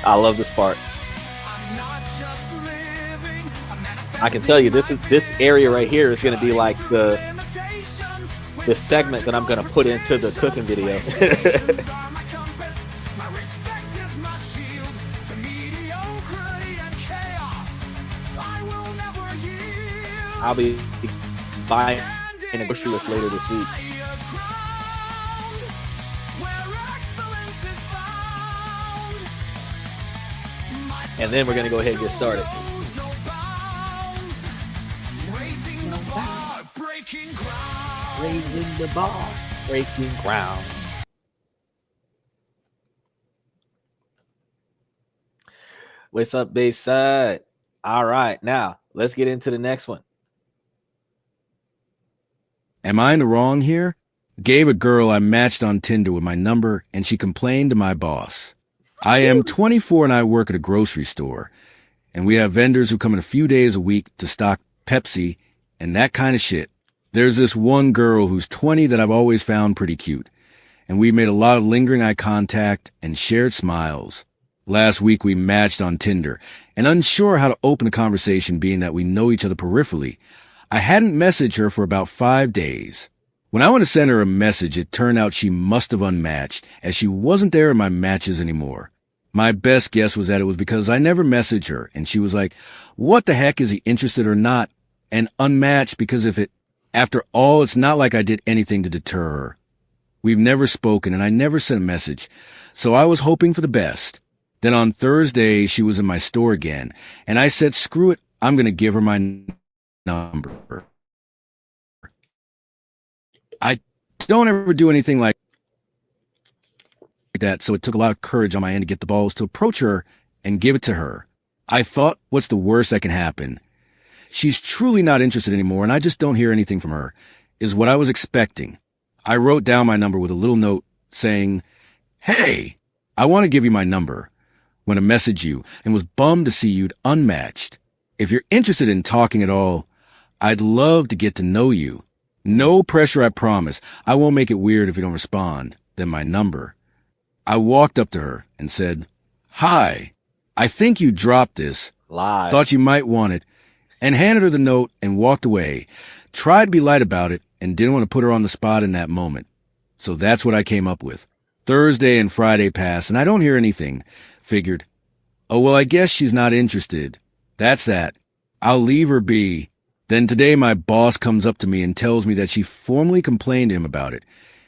I love this part. I'm not just living, I can tell you this area right here is going to be like the segment that I'm going to put into the cooking video. I'll be buying a grocery list later this week. And then we're going to go ahead and get started. Raising the bar, breaking ground. What's up, Bayside? All right, now let's get into the next one. Am I in the wrong here? Gave a girl I matched on Tinder with my number, and she complained to my boss. I am 24 and I work at a grocery store, and we have vendors who come in a few days a week to stock Pepsi and that kind of shit. There's this one girl who's 20 that I've always found pretty cute, and we made a lot of lingering eye contact and shared smiles. Last week we matched on Tinder, and unsure how to open a conversation being that we know each other peripherally, I hadn't messaged her for about 5 days. When I went to send her a message, it turned out she must have unmatched, as she wasn't there in my matches anymore. My best guess was that it was because I never messaged her, and she was like, what the heck, is he interested or not? And unmatched because after all, it's not like I did anything to deter her. We've never spoken, and I never sent a message, so I was hoping for the best. Then on Thursday, she was in my store again, and I said, screw it, I'm going to give her my number. I don't ever do anything like that, so it took a lot of courage on my end to get the balls to approach her and give it to her. I thought, what's the worst that can happen? She's truly not interested anymore, and I just don't hear anything from her, is what I was expecting. I wrote down my number with a little note saying, hey, I want to give you my number, when I messaged you, and was bummed to see you'd unmatched. If you're interested in talking at all, I'd love to get to know you. No pressure, I promise. I won't make it weird if you don't respond. Then my number. I walked up to her and said, hi, I think you dropped this. Live. Thought you might want it. And handed her the note and walked away. Tried to be light about it and didn't want to put her on the spot in that moment. So that's what I came up with. Thursday and Friday passed and I don't hear anything. Figured, oh, well, I guess she's not interested. That's that. I'll leave her be. Then today my boss comes up to me and tells me that she formally complained to him about it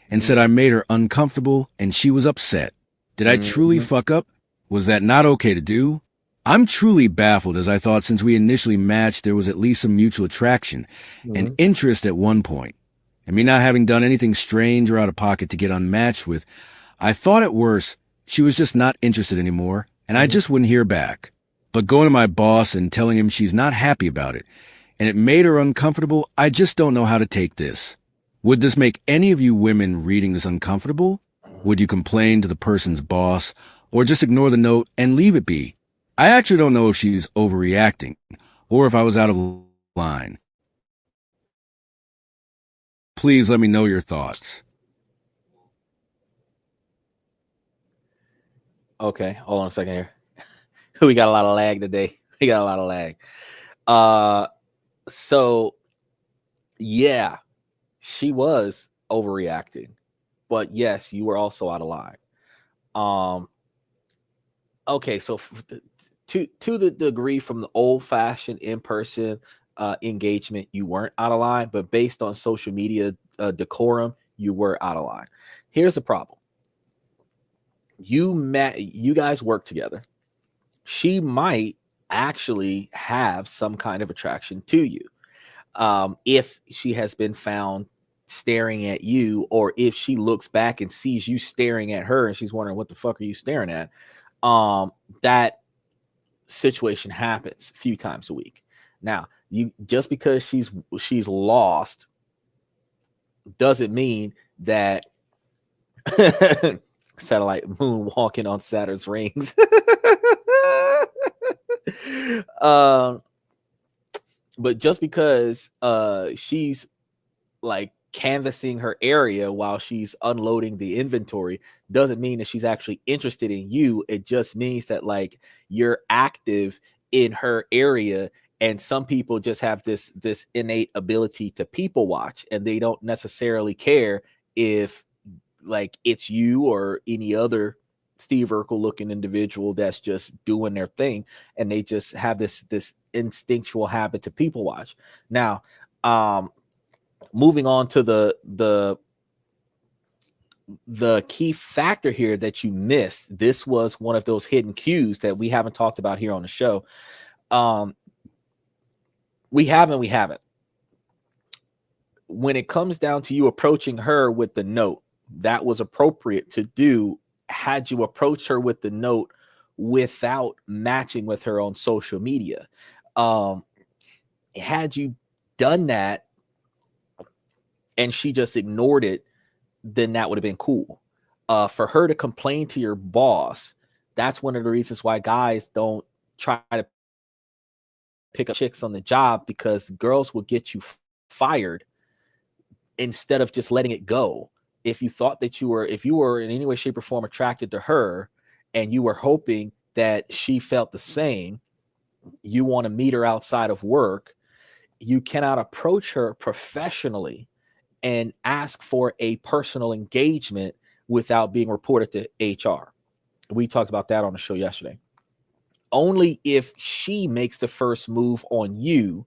and said I made her uncomfortable and she was upset. Did I truly fuck up? Was that not okay to do? I'm truly baffled, as I thought since we initially matched there was at least some mutual attraction and interest at one point. And me not having done anything strange or out of pocket to get unmatched with, I thought at worst she was just not interested anymore and I just wouldn't hear back. But going to my boss and telling him she's not happy about it and it made her uncomfortable, I just don't know how to take this. Would this make any of you women reading this uncomfortable? Would you complain to the person's boss or just ignore the note and leave it be? I actually don't know if she's overreacting or if I was out of line. Please let me know your thoughts. Okay, hold on a second here. We got a lot of lag today. We got a lot of lag. So yeah, she was overreacting, but yes, you were also out of line. Okay, so to the degree from the old-fashioned in-person engagement, you weren't out of line, but based on social media decorum, you were out of line. Here's the problem. you guys work together. She might actually have some kind of attraction to you. If she has been found staring at you, or if she looks back and sees you staring at her and she's wondering what the fuck are you staring at, that situation happens a few times a week. Now, you just because she's lost doesn't mean that satellite moon walking on Saturn's rings. um but just because she's like canvassing her area while she's unloading the inventory doesn't mean that she's actually interested in you. It just means that like you're active in her area, and some people just have this innate ability to people watch, and they don't necessarily care if like it's you or any other Steve Urkel looking individual that's just doing their thing, and they just have this instinctual habit to people watch. Now, moving on to the key factor here that you missed. This was one of those hidden cues that we haven't talked about here on the show. We haven't. When it comes down to you approaching her with the note, that was appropriate to do had you approached her with the note without matching with her on social media. Had you done that and she just ignored it, then that would have been cool. For her to complain to your boss, that's one of the reasons why guys don't try to pick up chicks on the job, because girls will get you fired instead of just letting it go. If you thought that if you were in any way, shape, or form attracted to her and you were hoping that she felt the same, you want to meet her outside of work, you cannot approach her professionally and ask for a personal engagement without being reported to HR. We talked about that on the show yesterday. Only if she makes the first move on you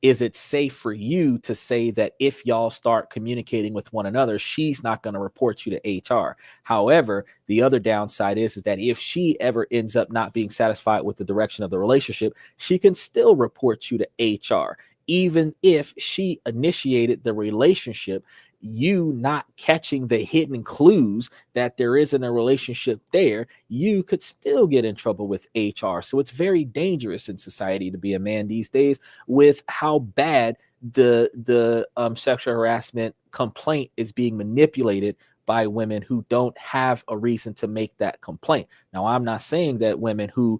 is it safe for you to say that if y'all start communicating with one another, she's not going to report you to HR. However, the other downside is that if she ever ends up not being satisfied with the direction of the relationship, she can still report you to HR. Even if she initiated the relationship, you not catching the hidden clues that there isn't a relationship there, you could still get in trouble with HR. So it's very dangerous in society to be a man these days, with how bad the sexual harassment complaint is being manipulated by women who don't have a reason to make that complaint. Now, I'm not saying that women who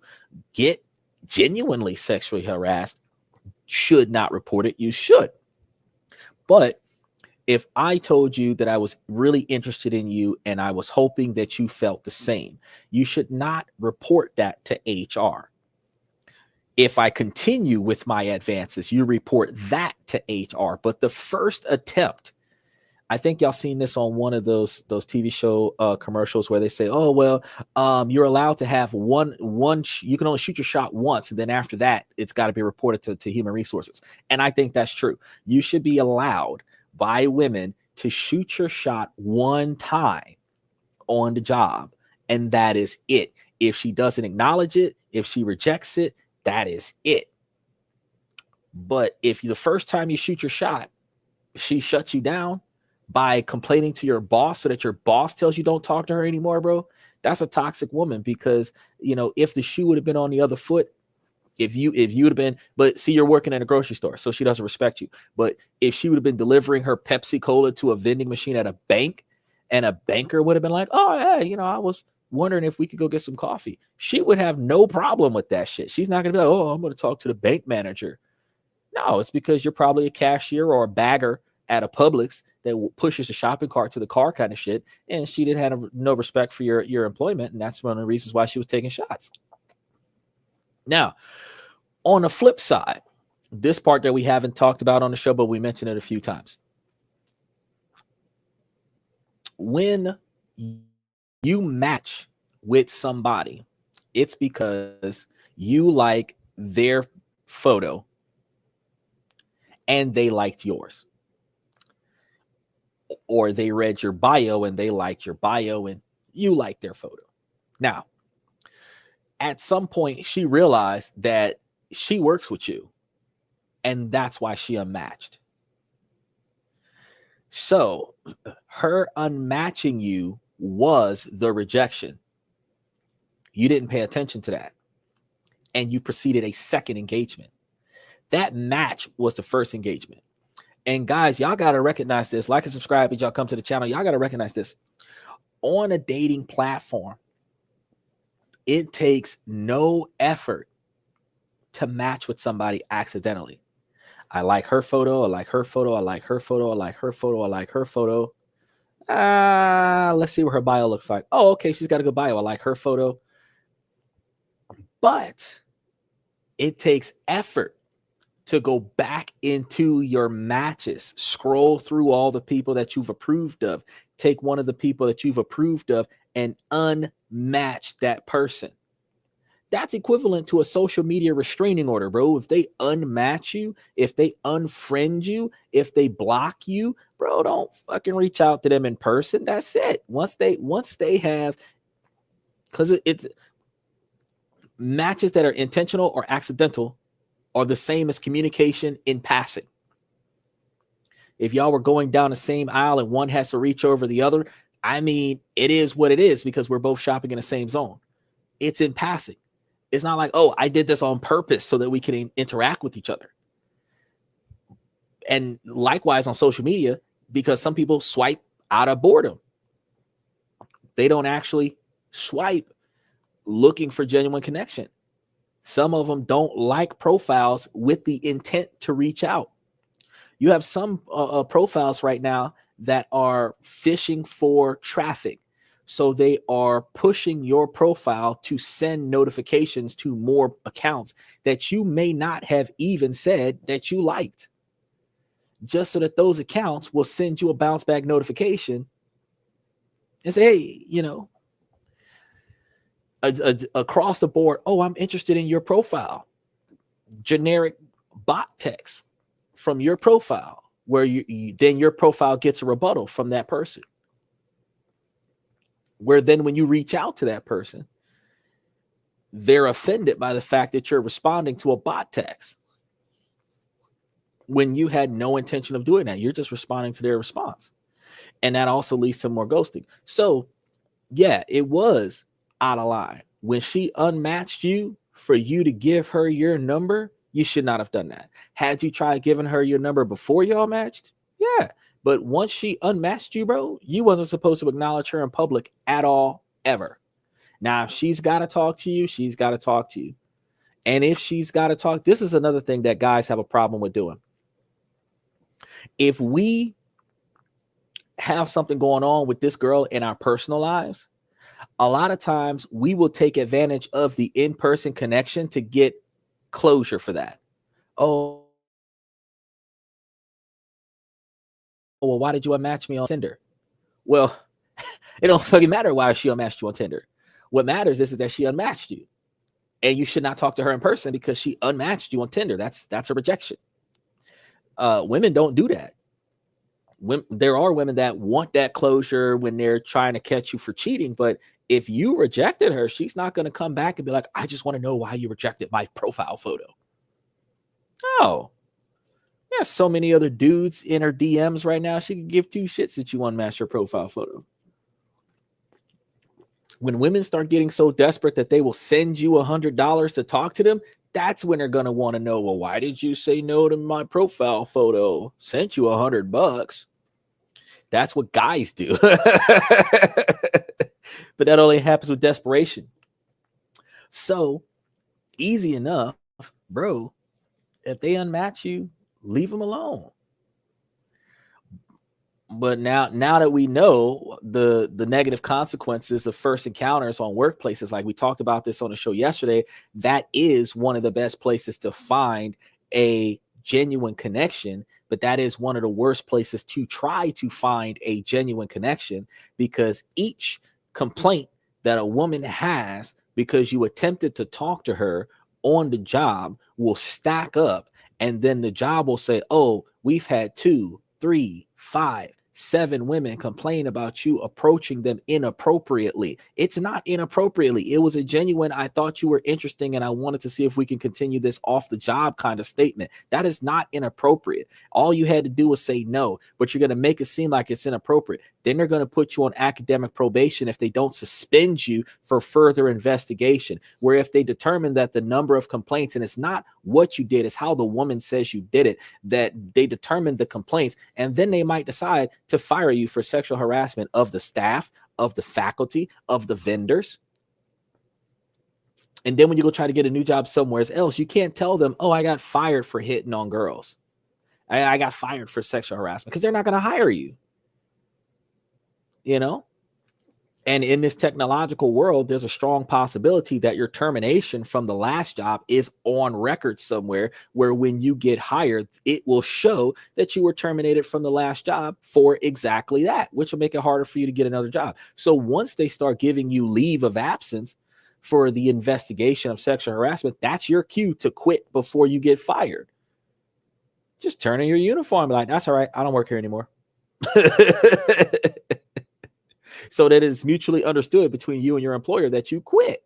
get genuinely sexually harassed should not report it. You should. But if I told you that I was really interested in you and I was hoping that you felt the same, you should not report that to HR. If I continue with my advances, you report that to HR. But the first attempt, I think y'all seen this on one of those TV show commercials where they say, "Oh well, you're allowed to have one. You can only shoot your shot once, and then after that, it's got to be reported to human resources." And I think that's true. You should be allowed by women to shoot your shot one time on the job, and that is it. If she doesn't acknowledge it, if she rejects it, that is it. But if the first time you shoot your shot, she shuts you down by complaining to your boss so that your boss tells you don't talk to her anymore, bro, that's a toxic woman. Because, if the shoe would have been on the other foot, if you would have been, but see, you're working at a grocery store, so she doesn't respect you. But if she would have been delivering her Pepsi Cola to a vending machine at a bank, and a banker would have been like, "Oh, hey, I was wondering if we could go get some coffee," she would have no problem with that shit. She's not going to be like, "Oh, I'm going to talk to the bank manager." No, it's because you're probably a cashier or a bagger at a Publix that pushes the shopping cart to the car kind of shit. And she didn't have no respect for your employment. And that's one of the reasons why she was taking shots. Now, on the flip side, this part that we haven't talked about on the show, but we mentioned it a few times. When you match with somebody, it's because you like their photo and they liked yours. Or they read your bio and they liked your bio and you liked their photo. Now, at some point, she realized that she works with you, and that's why she unmatched. So her unmatching you was the rejection. You didn't pay attention to that, and you proceeded a second engagement. That match was the first engagement. And guys, y'all got to recognize this. Like and subscribe as y'all come to the channel. Y'all got to recognize this. On a dating platform, it takes no effort to match with somebody accidentally. I like her photo. I like her photo. I like her photo. I like her photo. I like her photo. Let's see what her bio looks like. Oh, okay. She's got a good bio. I like her photo. But it takes effort to go back into your matches, scroll through all the people that you've approved of, take one of the people that you've approved of and unmatch that person. That's equivalent to a social media restraining order, bro. If they unmatch you, if they unfriend you, if they block you, bro, don't fucking reach out to them in person. That's it. Once they have, because it's matches that are intentional or accidental are the same as communication in passing. If y'all were going down the same aisle and one has to reach over the other, I mean, it is what it is because we're both shopping in the same zone. It's in passing. It's not like, oh, I did this on purpose so that we can interact with each other. And likewise on social media, because some people swipe out of boredom. They don't actually swipe looking for genuine connection. Some of them don't like profiles with the intent to reach out. You have some profiles right now that are fishing for traffic. So they are pushing your profile to send notifications to more accounts that you may not have even said that you liked, just so that those accounts will send you a bounce back notification and say, hey, you know, across the board, oh, I'm interested in your profile. Generic bot text from your profile, where you then your profile gets a rebuttal from that person. Where then when you reach out to that person, they're offended by the fact that you're responding to a bot text when you had no intention of doing that. You're just responding to their response. And that also leads to more ghosting. So yeah, it was out of line. When she unmatched you, for you to give her your number, you should not have done that. Had you tried giving her your number before y'all matched? Yeah. But once she unmatched you, bro, you wasn't supposed to acknowledge her in public at all, ever. Now, if she's got to talk to you, she's got to talk to you. And if she's got to talk, this is another thing that guys have a problem with doing. If we have something going on with this girl in our personal lives, a lot of times we will take advantage of the in-person connection to get closure for that. Oh, well, why did you unmatch me on Tinder? Well, it don't fucking matter why she unmatched you on Tinder. What matters is that she unmatched you, and you should not talk to her in person because she unmatched you on Tinder. That's a rejection. Women don't do that. There are women that want that closure when they're trying to catch you for cheating, but if you rejected her, she's not going to come back and be like, I just want to know why you rejected my profile photo. Oh, yeah, so many other dudes in her DMs right now. She could give two shits that you unmatch her profile photo. When women start getting so desperate that they will send you $100 to talk to them, that's when they're going to want to know, well, why did you say no to my profile photo? Sent you $100. That's what guys do. But that only happens with desperation. So easy enough, bro. If they unmatch you, leave them alone. But now that we know the negative consequences of first encounters on workplaces, like we talked about this on the show yesterday, that is one of the best places to find a genuine connection. But that is one of the worst places to try to find a genuine connection, because each complaint that a woman has because you attempted to talk to her on the job will stack up. And then the job will say, oh, we've had 2, 3, 5, 7 women complain about you approaching them inappropriately. It's not inappropriately. It was a genuine, I thought you were interesting and I wanted to see if we can continue this off the job kind of statement. That is not inappropriate. All you had to do was say no, but you're going to make it seem like it's inappropriate. Then they're going to put you on academic probation if they don't suspend you for further investigation, where if they determine that the number of complaints, and it's not what you did, it's how the woman says you did it, that they determine the complaints, and then they might decide to fire you for sexual harassment of the staff, of the faculty, of the vendors. And then when you go try to get a new job somewhere else, you can't tell them, oh, I got fired for hitting on girls. I got fired for sexual harassment, because they're not going to hire you. You know? And in this technological world, there's a strong possibility that your termination from the last job is on record somewhere, where when you get hired, it will show that you were terminated from the last job for exactly that, which will make it harder for you to get another job. So once they start giving you leave of absence for the investigation of sexual harassment, that's your cue to quit before you get fired. Just turn in your uniform, like, that's all right, I don't work here anymore. So that it's mutually understood between you and your employer that you quit.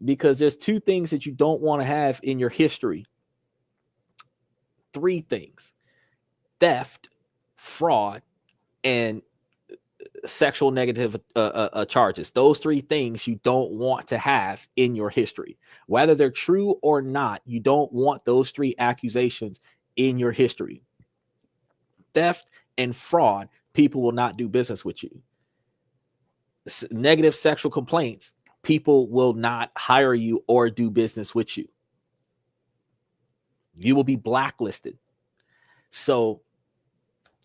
Because there's 2 things that you don't want to have in your history. 3 things: theft, fraud, and sexual negative charges. Those 3 things you don't want to have in your history. Whether they're true or not, you don't want those 3 accusations in your history. Theft and fraud, people will not do business with you. Negative sexual complaints, people will not hire you or do business with you. You will be blacklisted. So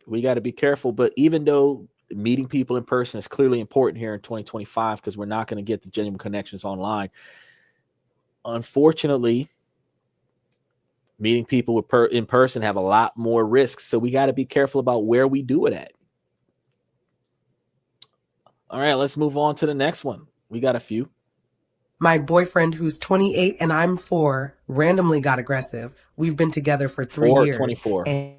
we got to be careful. But even though meeting people in person is clearly important here in 2025, because we're not going to get the genuine connections online, unfortunately, meeting people in person have a lot more risks. So we got to be careful about where we do it at. All right, let's move on to the next one. We got a few. My boyfriend, who's 28 and I'm 4, randomly got aggressive. We've been together for 3 years. 24. And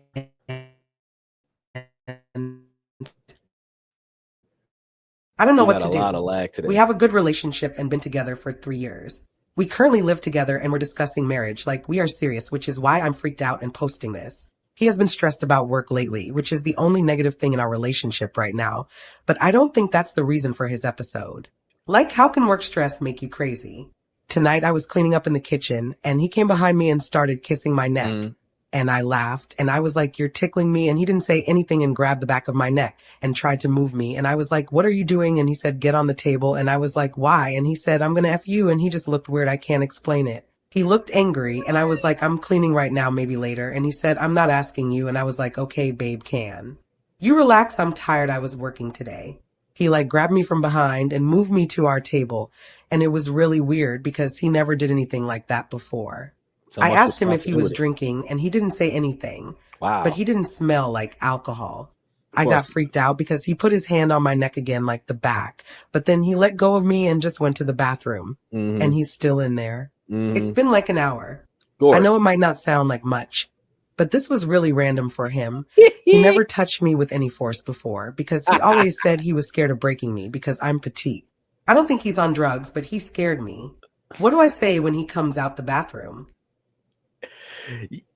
I don't know what to do. A lot of lag today. We have a good relationship and been together for 3 years. We currently live together and we're discussing marriage, like we are serious, which is why I'm freaked out and posting this. He has been stressed about work lately, which is the only negative thing in our relationship right now. But I don't think that's the reason for his episode. Like, how can work stress make you crazy? Tonight I was cleaning up in the kitchen and he came behind me and started kissing my neck. And I laughed and I was like, you're tickling me. And he didn't say anything and grabbed the back of my neck and tried to move me. And I was like, what are you doing? And he said, get on the table. And I was like, why? And he said, I'm going to F you. And he just looked weird. I can't explain it. He looked angry and I was like, I'm cleaning right now, maybe later. And he said, I'm not asking you. And I was like, okay, babe, can you relax? I'm tired. I was working today. He like grabbed me from behind and moved me to our table. And it was really weird because he never did anything like that before. I asked him if he was drinking and he didn't say anything. Wow. But he didn't smell like alcohol. I got freaked out because he put his hand on my neck again, like the back. But then he let go of me and just went to the bathroom. And he's still in there. It's been like an hour. I know it might not sound like much, but this was really random for him. He never touched me with any force before because he always said he was scared of breaking me because I'm petite. I don't think he's on drugs, but he scared me. What do I say when he comes out the bathroom?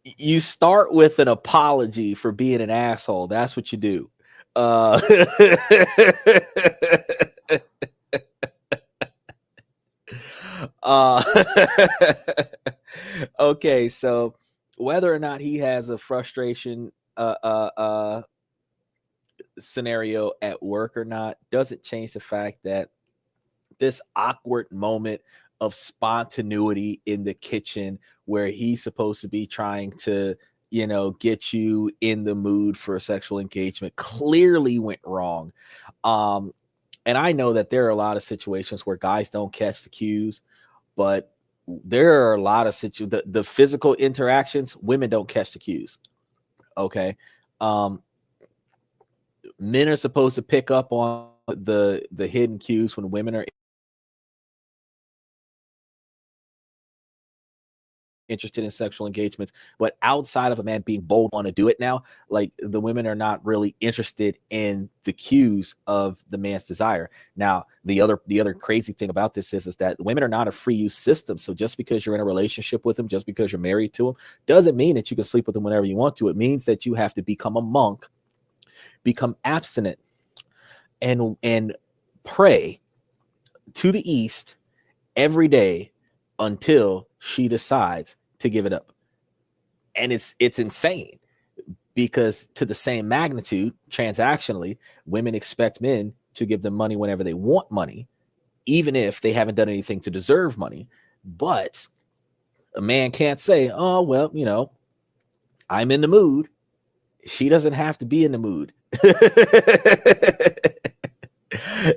You start with an apology for being an asshole. That's what you do. Okay, so whether or not he has a frustration scenario at work or not doesn't change the fact that this awkward moment of spontaneity in the kitchen where he's supposed to be trying to, get you in the mood for a sexual engagement clearly went wrong. And I know that there are a lot of situations where guys don't catch the cues, but there are a lot of the physical interactions, women don't catch the cues. Okay. Men are supposed to pick up on the hidden cues when women are interested in sexual engagements, but outside of a man being bold on to do it now, like the women are not really interested in the cues of the man's desire. Now, the other crazy thing about this is that women are not a free use system. So just because you're in a relationship with them, just because you're married to them, doesn't mean that you can sleep with them whenever you want to. It means that you have to become a monk, become abstinent, and pray to the east every day until she decides to give it up. And it's insane, because to the same magnitude, transactionally, women expect men to give them money whenever they want money, even if they haven't done anything to deserve money. But a man can't say, oh, well, I'm in the mood. She doesn't have to be in the mood.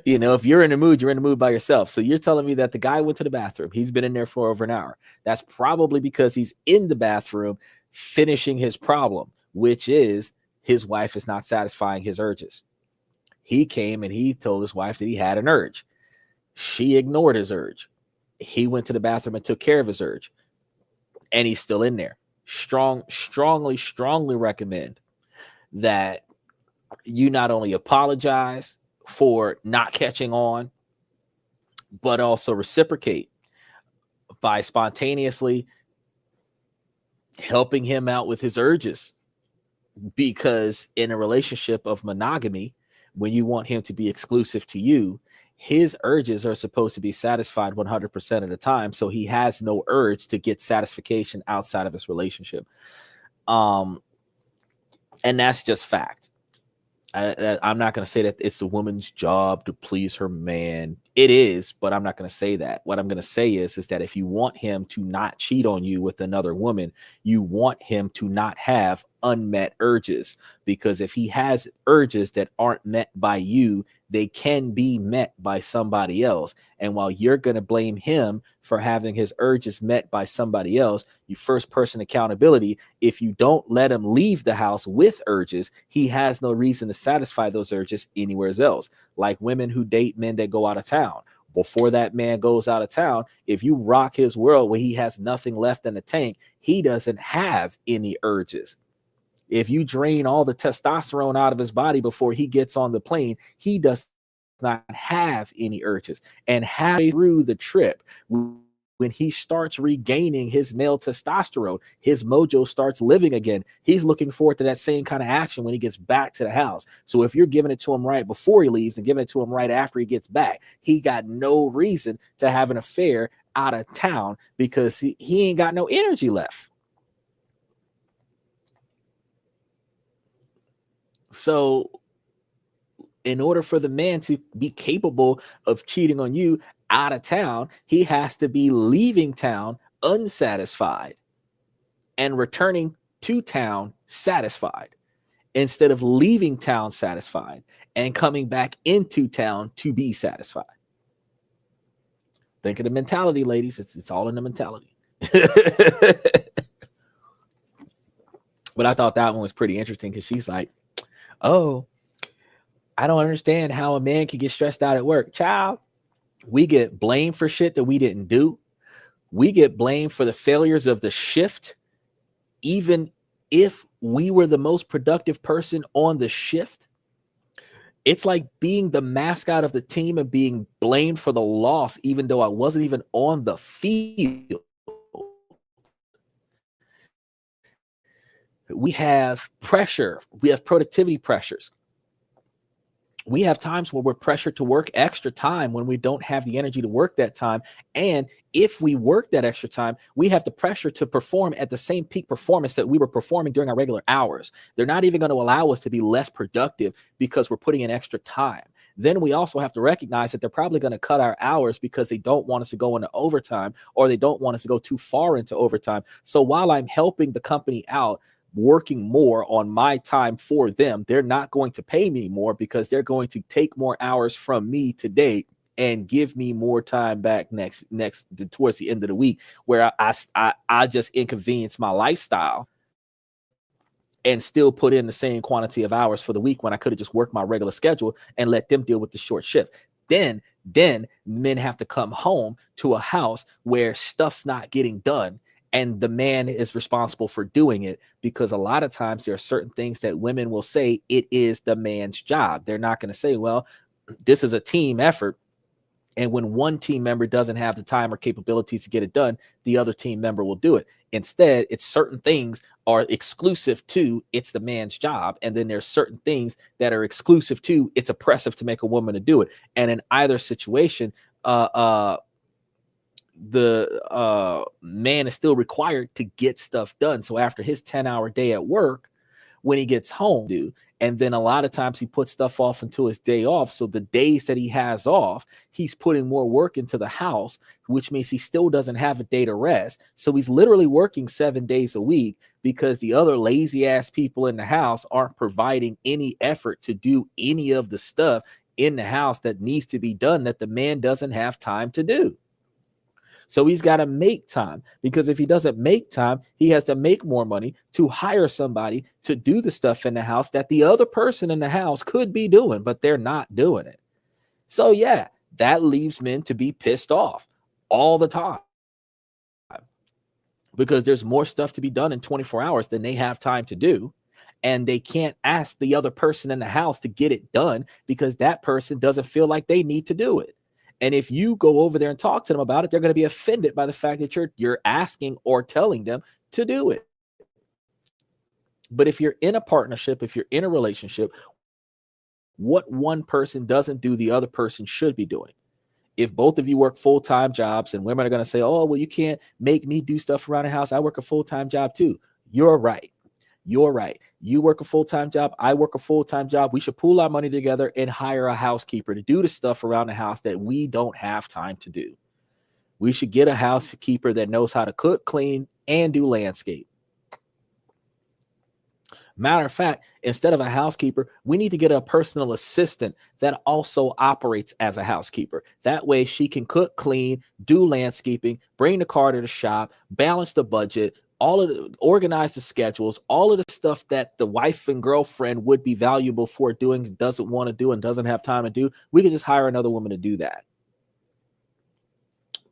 If you're in the mood, you're in the mood by yourself. So you're telling me that the guy went to the bathroom. He's been in there for over an hour. That's probably because he's in the bathroom finishing his problem, which is his wife is not satisfying his urges. He came and he told his wife that he had an urge. She ignored his urge. He went to the bathroom and took care of his urge. And he's still in there. Strongly recommend that you not only apologize for not catching on, but also reciprocate by spontaneously helping him out with his urges. Because in a relationship of monogamy, when you want him to be exclusive to you, his urges are supposed to be satisfied 100% of the time. So he has no urge to get satisfaction outside of his relationship. And that's just fact. I'm not going to say that it's the woman's job to please her man. It is, but I'm not going to say that. What I'm going to say is that if you want him to not cheat on you with another woman, you want him to not have unmet urges, because if he has urges that aren't met by you, they can be met by somebody else. And while you're going to blame him for having his urges met by somebody else, you first person accountability. If you don't let him leave the house with urges, he has no reason to satisfy those urges anywhere else. Like women who date men that go out of town. Before that man goes out of town, if you rock his world where he has nothing left in the tank, he doesn't have any urges. If you drain all the testosterone out of his body before he gets on the plane, he does not have any urges. And halfway through the trip, when he starts regaining his male testosterone, his mojo starts living again. He's looking forward to that same kind of action when he gets back to the house. So if you're giving it to him right before he leaves and giving it to him right after he gets back, he got no reason to have an affair out of town, because he ain't got no energy left. So in order for the man to be capable of cheating on you out of town, he has to be leaving town unsatisfied and returning to town satisfied, instead of leaving town satisfied and coming back into town to be satisfied. Think of the mentality, ladies. It's all in the mentality. But I thought that one was pretty interesting, because she's like, oh, I don't understand how a man can get stressed out at work. Child, we get blamed for shit that we didn't do. We get blamed for the failures of the shift, even if we were the most productive person on the shift. It's like being the mascot of the team and being blamed for the loss, even though I wasn't even on the field. We have pressure. We have productivity pressures. We have times where we're pressured to work extra time when we don't have the energy to work that time. And if we work that extra time, we have the pressure to perform at the same peak performance that we were performing during our regular hours. They're not even going to allow us to be less productive because we're putting in extra time. Then we also have to recognize that they're probably going to cut our hours because they don't want us to go into overtime, or they don't want us to go too far into overtime. So while I'm helping the company out, working more on my time for them, they're not going to pay me more, because they're going to take more hours from me today and give me more time back next towards the end of the week, where I just inconvenience my lifestyle and still put in the same quantity of hours for the week, when I could have just worked my regular schedule and let them deal with the short shift. Then men have to come home to a house where stuff's not getting done, and the man is responsible for doing it, because a lot of times there are certain things that women will say it is the man's job. They're not going to say, well, this is a team effort. And when one team member doesn't have the time or capabilities to get it done, the other team member will do it. Instead, it's certain things are exclusive to it's the man's job. And then there's certain things that are exclusive to it's oppressive to make a woman to do it. And in either situation, the man is still required to get stuff done. So after his 10-hour day at work, when he gets home, and then a lot of times he puts stuff off until his day off. So the days that he has off, he's putting more work into the house, which means he still doesn't have a day to rest. So he's literally working 7 days a week because the other lazy ass people in the house aren't providing any effort to do any of the stuff in the house that needs to be done that the man doesn't have time to do. So he's got to make time, because if he doesn't make time, he has to make more money to hire somebody to do the stuff in the house that the other person in the house could be doing, but they're not doing it. So yeah, that leaves men to be pissed off all the time, because there's more stuff to be done in 24 hours than they have time to do. And they can't ask the other person in the house to get it done because that person doesn't feel like they need to do it. And if you go over there and talk to them about it, they're going to be offended by the fact that you're asking or telling them to do it. But if you're in a partnership, if you're in a relationship, what one person doesn't do, the other person should be doing. If both of you work full-time jobs, and women are going to say, oh, well, you can't make me do stuff around the house. I work a full-time job too. You're right. You're right. You work a full-time job. I work a full-time job. We should pool our money together and hire a housekeeper to do the stuff around the house that we don't have time to do. We should get a housekeeper that knows how to cook, clean, and do landscape. Matter of fact, instead of a housekeeper, we need to get a personal assistant that also operates as a housekeeper. That way she can cook, clean, do landscaping, bring the car to the shop, balance the budget, organize the schedules, all of the stuff that the wife and girlfriend would be valuable for doing, doesn't want to do and doesn't have time to do. We could just hire another woman to do that.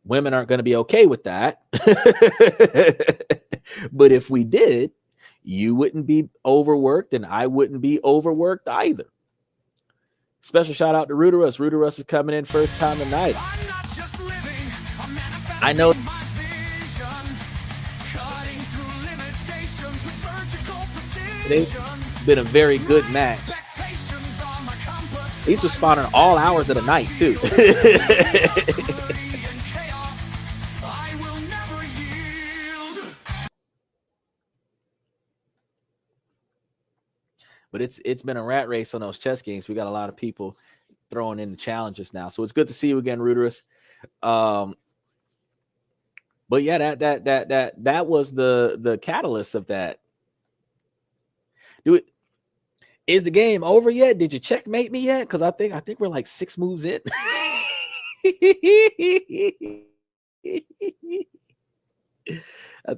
Women aren't going to be okay with that. But if we did, you wouldn't be overworked and I wouldn't be overworked either. Special shout out to Ruderus. Ruderus is coming in first time tonight. I know today's been a very good match. He's responding all hours of the night too. But it's been a rat race on those chess games. We got a lot of people throwing in the challenges now, so it's good to see you again, Ruderus. But yeah, that was the catalyst of that. Is the game over yet? Did you checkmate me yet? Because I think we're like 6 moves in. I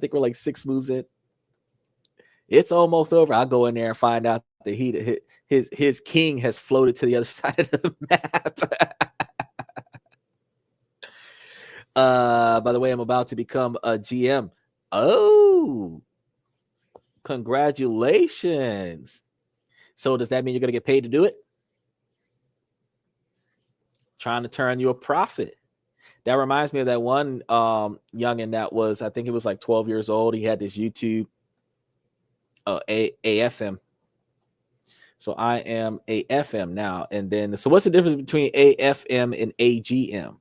think we're like 6 moves in. It's almost over. I'll go in there and find out that his king has floated to the other side of the map. By the way, I'm about to become a GM. Oh, congratulations. So does that mean you're going to get paid to do it? Trying to turn you a profit. That reminds me of that one youngin that was, I think he was like 12 years old. He had this YouTube AFM. So I am AFM now. And then, so what's the difference between AFM and AGM?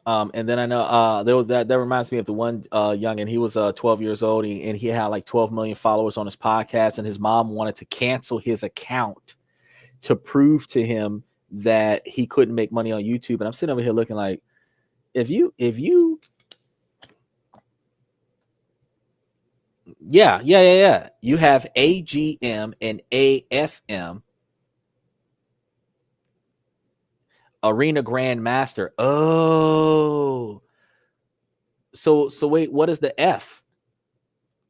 And then I know there was that reminds me of the one young, and he was 12 years old, and he had like 12 million followers on his podcast, and his mom wanted to cancel his account to prove to him that he couldn't make money on YouTube. And I'm sitting over here looking like, if you yeah, you have AGM and AFM. Arena Grandmaster. Oh, so wait, what is the F?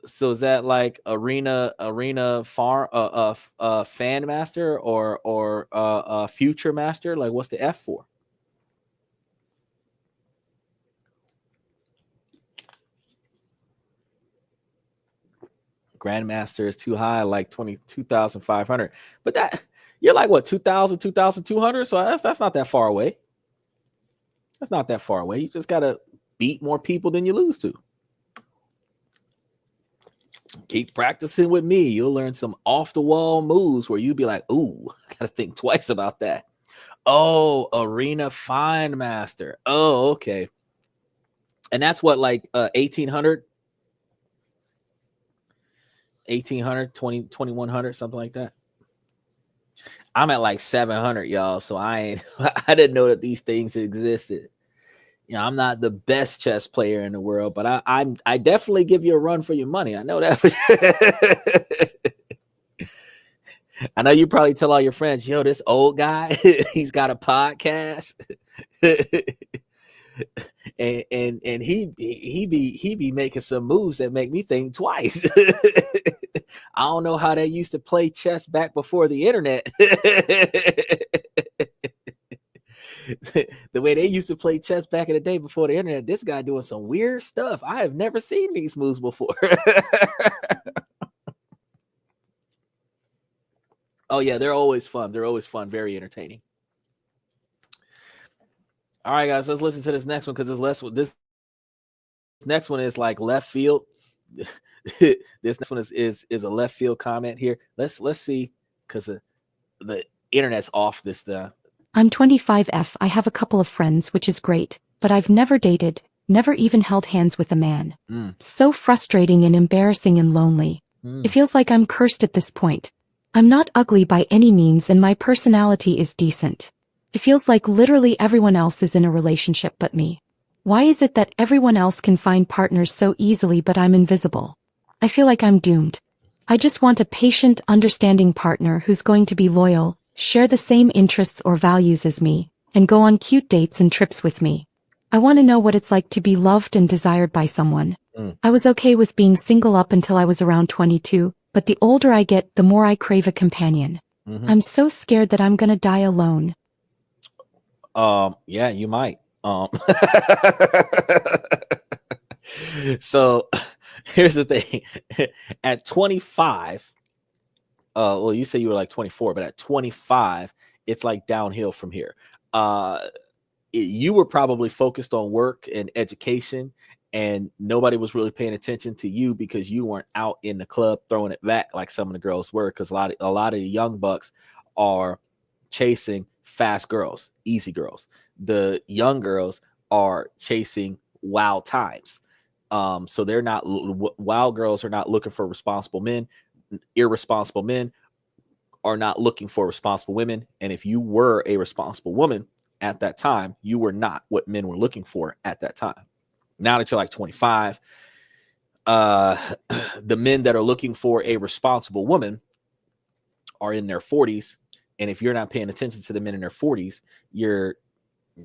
So is that like arena fan master or future master? Like, what's the F for? Grandmaster is too high, like 22,500. But that you're like what 2,000, 2,200. So that's not that far away. That's not that far away. You just gotta beat more people than you lose to. Keep practicing with me. You'll learn some off the wall moves where you'll be like, ooh, I gotta think twice about that. Oh, Arena Find Master. Oh, okay. And that's what, like 1800, 2100, something like that. I'm at like 700, y'all. So I didn't know that these things existed. You know, I'm not the best chess player in the world, but I definitely give you a run for your money. I know that. I know you probably tell all your friends, yo, this old guy, he's got a podcast. and he be making some moves that make me think twice. I don't know how they used to play chess back before the internet. The way they used to play chess back in the day before the internet, this guy doing some weird stuff. I have never seen these moves before. Oh yeah, they're always fun. They're always fun, very entertaining. All right, guys, let's listen to this next one because this next one is like left field. This next one is a left field comment here. Let's see because the internet's off this time. I'm 25F. I have a couple of friends, which is great, but I've never dated, never even held hands with a man. So frustrating and embarrassing and lonely. It feels like I'm cursed at this point. I'm not ugly by any means and my personality is decent. It feels like literally everyone else is in a relationship but me. Why is it that everyone else can find partners so easily but I'm invisible? I feel like I'm doomed. I just want a patient, understanding partner who's going to be loyal, share the same interests or values as me, and go on cute dates and trips with me. I want to know what it's like to be loved and desired by someone. I was okay with being single up until I was around 22, but the older I get, the more I crave a companion. I'm so scared that I'm gonna die alone. Yeah, you might. So here's the thing. At 25, well, you say you were like 24, but at 25, it's like downhill from here. You were probably focused on work and education, and nobody was really paying attention to you because you weren't out in the club throwing it back like some of the girls were. Because a lot of the young bucks are chasing fast girls, easy girls. The young girls are chasing wild times. So they're not wild girls are not looking for responsible men. Irresponsible men are not looking for responsible women. And if you were a responsible woman at that time, you were not what men were looking for at that time. Now that you're like 25, the men that are looking for a responsible woman are in their 40s. And if you're not paying attention to the men in their 40s, you're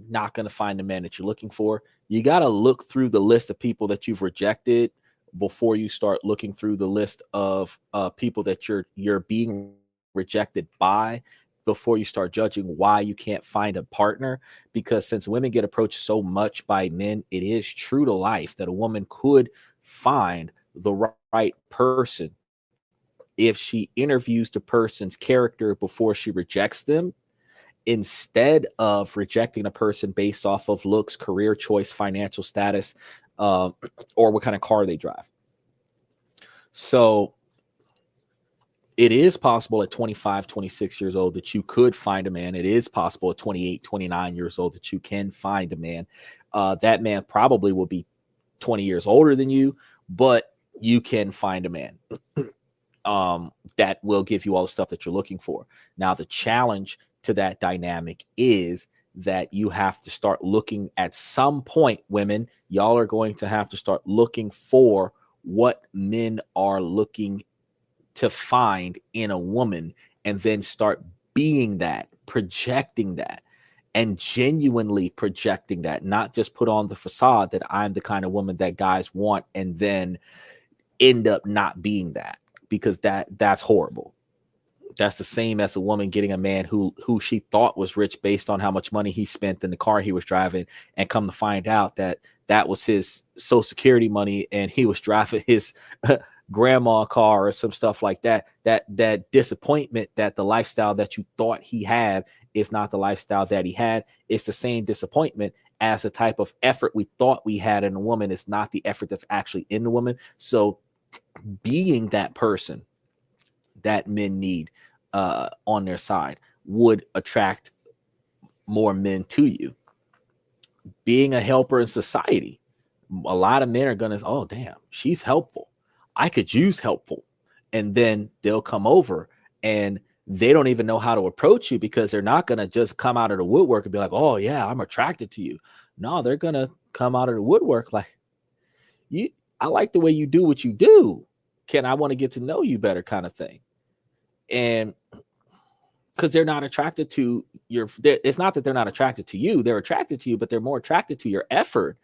not going to find the man that you're looking for. You got to look through the list of people that you've rejected before you start looking through the list of people that you're being rejected by, before you start judging why you can't find a partner. Because since women get approached so much by men, it is true to life that a woman could find the right person if she interviews the person's character before she rejects them, instead of rejecting a person based off of looks, career choice, financial status, or what kind of car they drive. So it is possible at 25, 26 years old that you could find a man. It is possible at 28, 29 years old that you can find a man. That man probably will be 20 years older than you, but you can find a man that will give you all the stuff that you're looking for. Now, the challenge to that dynamic is that you have to start looking at some point, women, y'all are going to have to start looking for what men are looking to find in a woman, and then start being that, projecting that, and genuinely projecting that, not just put on the facade that I'm the kind of woman that guys want and then end up not being that, because that's horrible. That's the same as a woman getting a man who she thought was rich based on how much money he spent in the car he was driving, and come to find out that was his Social Security money and he was driving his grandma car or some stuff like that, that disappointment that the lifestyle that you thought he had is not the lifestyle that he had. It's the same disappointment as the type of effort we thought we had in a woman is not the effort that's actually in the woman. So being that person that men need on their side would attract more men to you. Being a helper in society, a lot of men are gonna, oh damn, she's helpful, I could use helpful, and then they'll come over and they don't even know how to approach you, because they're not gonna just come out of the woodwork and be like, oh yeah, I'm attracted to you. No, they're gonna come out of the woodwork like, you, I like the way you do what you do, can I want to get to know you better, kind of thing. And because they're not attracted to it's not that they're not attracted to you, they're attracted to you, but they're more attracted to your effort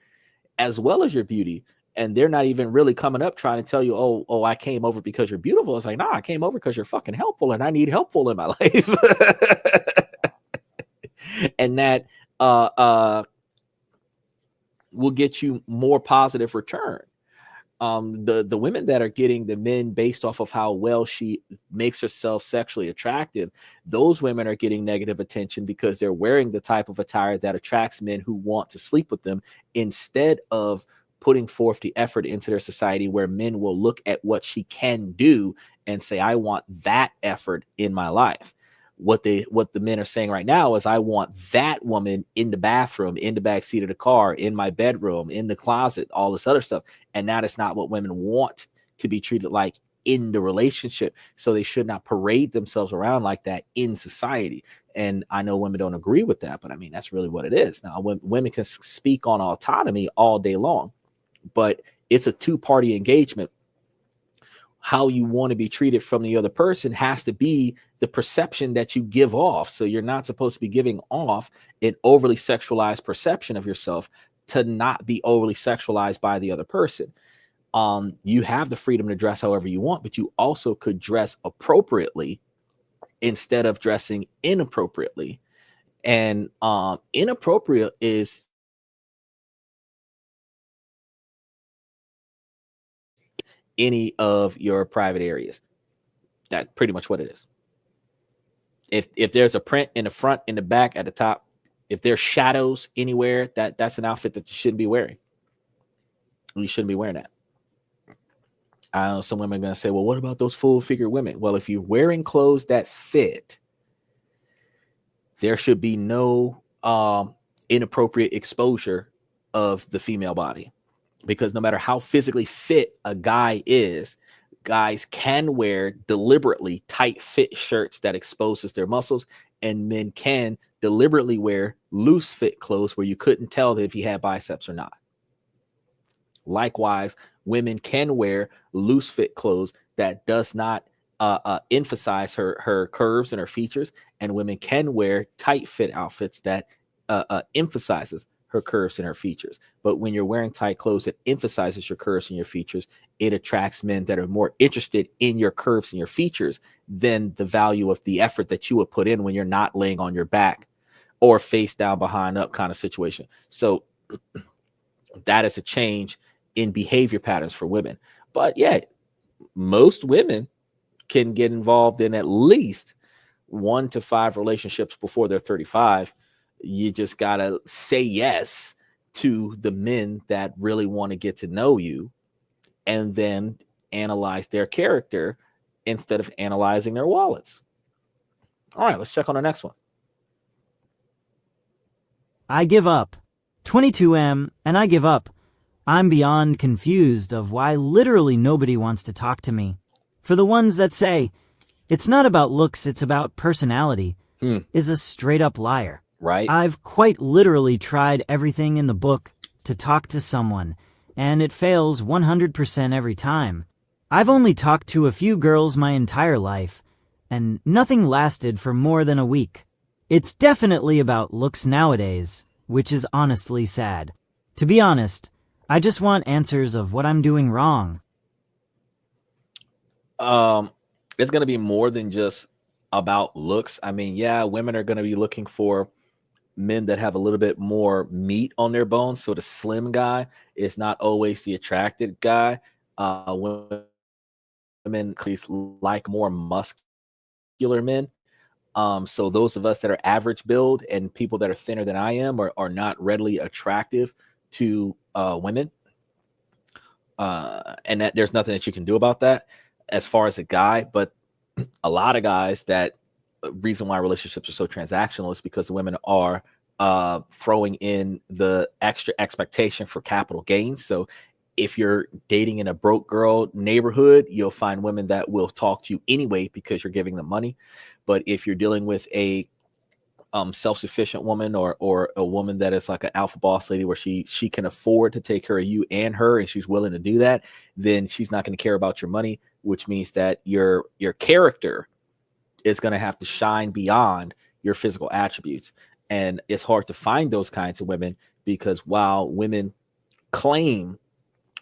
as well as your beauty. And they're not even really coming up trying to tell you, oh, I came over because you're beautiful. It's like, nah, I came over because you're fucking helpful and I need helpful in my life. And that will get you more positive return. The women that are getting the men based off of how well she makes herself sexually attractive, those women are getting negative attention because they're wearing the type of attire that attracts men who want to sleep with them, instead of putting forth the effort into their society where men will look at what she can do and say, I want that effort in my life. What the men are saying right now is, I want that woman in the bathroom, in the back seat of the car, in my bedroom, in the closet, all this other stuff. And that is not what women want to be treated like in the relationship. So they should not parade themselves around like that in society. And I know women don't agree with that, but I mean, that's really what it is. Now, women can speak on autonomy all day long, but it's a two-party engagement. How you want to be treated from the other person has to be the perception that you give off. So you're not supposed to be giving off an overly sexualized perception of yourself to not be overly sexualized by the other person. You have the freedom to dress however you want, but you also could dress appropriately instead of dressing inappropriately. And inappropriate is any of your private areas. That's pretty much what it is. If there's a print in the front, in the back, at the top, if there's shadows anywhere, that's an outfit that you shouldn't be wearing. You shouldn't be wearing that. I know some women are going to say, well, what about those full figure women? Well, if you're wearing clothes that fit, there should be no inappropriate exposure of the female body. Because no matter how physically fit a guy is, guys can wear deliberately tight fit shirts that exposes their muscles, and men can deliberately wear loose fit clothes where you couldn't tell if he had biceps or not. Likewise, women can wear loose fit clothes that does not emphasize her curves and her features, and women can wear tight fit outfits that emphasizes her curves and her features. But when you're wearing tight clothes that emphasizes your curves and your features, it attracts men that are more interested in your curves and your features than the value of the effort that you would put in when you're not laying on your back or face down, behind up kind of situation. So that is a change in behavior patterns for women. But yeah, most women can get involved in at least 1 to 5 relationships before they're 35. You just got to say yes to the men that really want to get to know you, and then analyze their character instead of analyzing their wallets. All right, let's check on the next one. I give up. 22M, and I give up. I'm beyond confused of why literally nobody wants to talk to me. For the ones that say, it's not about looks, it's about personality, is a straight up liar. Right. I've quite literally tried everything in the book to talk to someone, and it fails 100% every time. I've only talked to a few girls my entire life, and nothing lasted for more than a week. It's definitely about looks nowadays, which is honestly sad. To be honest, I just want answers of what I'm doing wrong. It's going to be more than just about looks. I mean, yeah, women are going to be looking for men that have a little bit more meat on their bones. So the slim guy is not always the attracted guy. Women women like more muscular men. So those of us that are average build and people that are thinner than I am are not readily attractive to women. And that there's nothing that you can do about that as far as a guy. But a lot of guys that reason why relationships are so transactional is because the women are throwing in the extra expectation for capital gains. So if you're dating in a broke girl neighborhood, you'll find women that will talk to you anyway because you're giving them money. But if you're dealing with a self-sufficient woman or a woman that is like an alpha boss lady where she can afford to take care of you and her, and she's willing to do that, then she's not going to care about your money, which means that your character is going to have to shine beyond your physical attributes. And it's hard to find those kinds of women because while women claim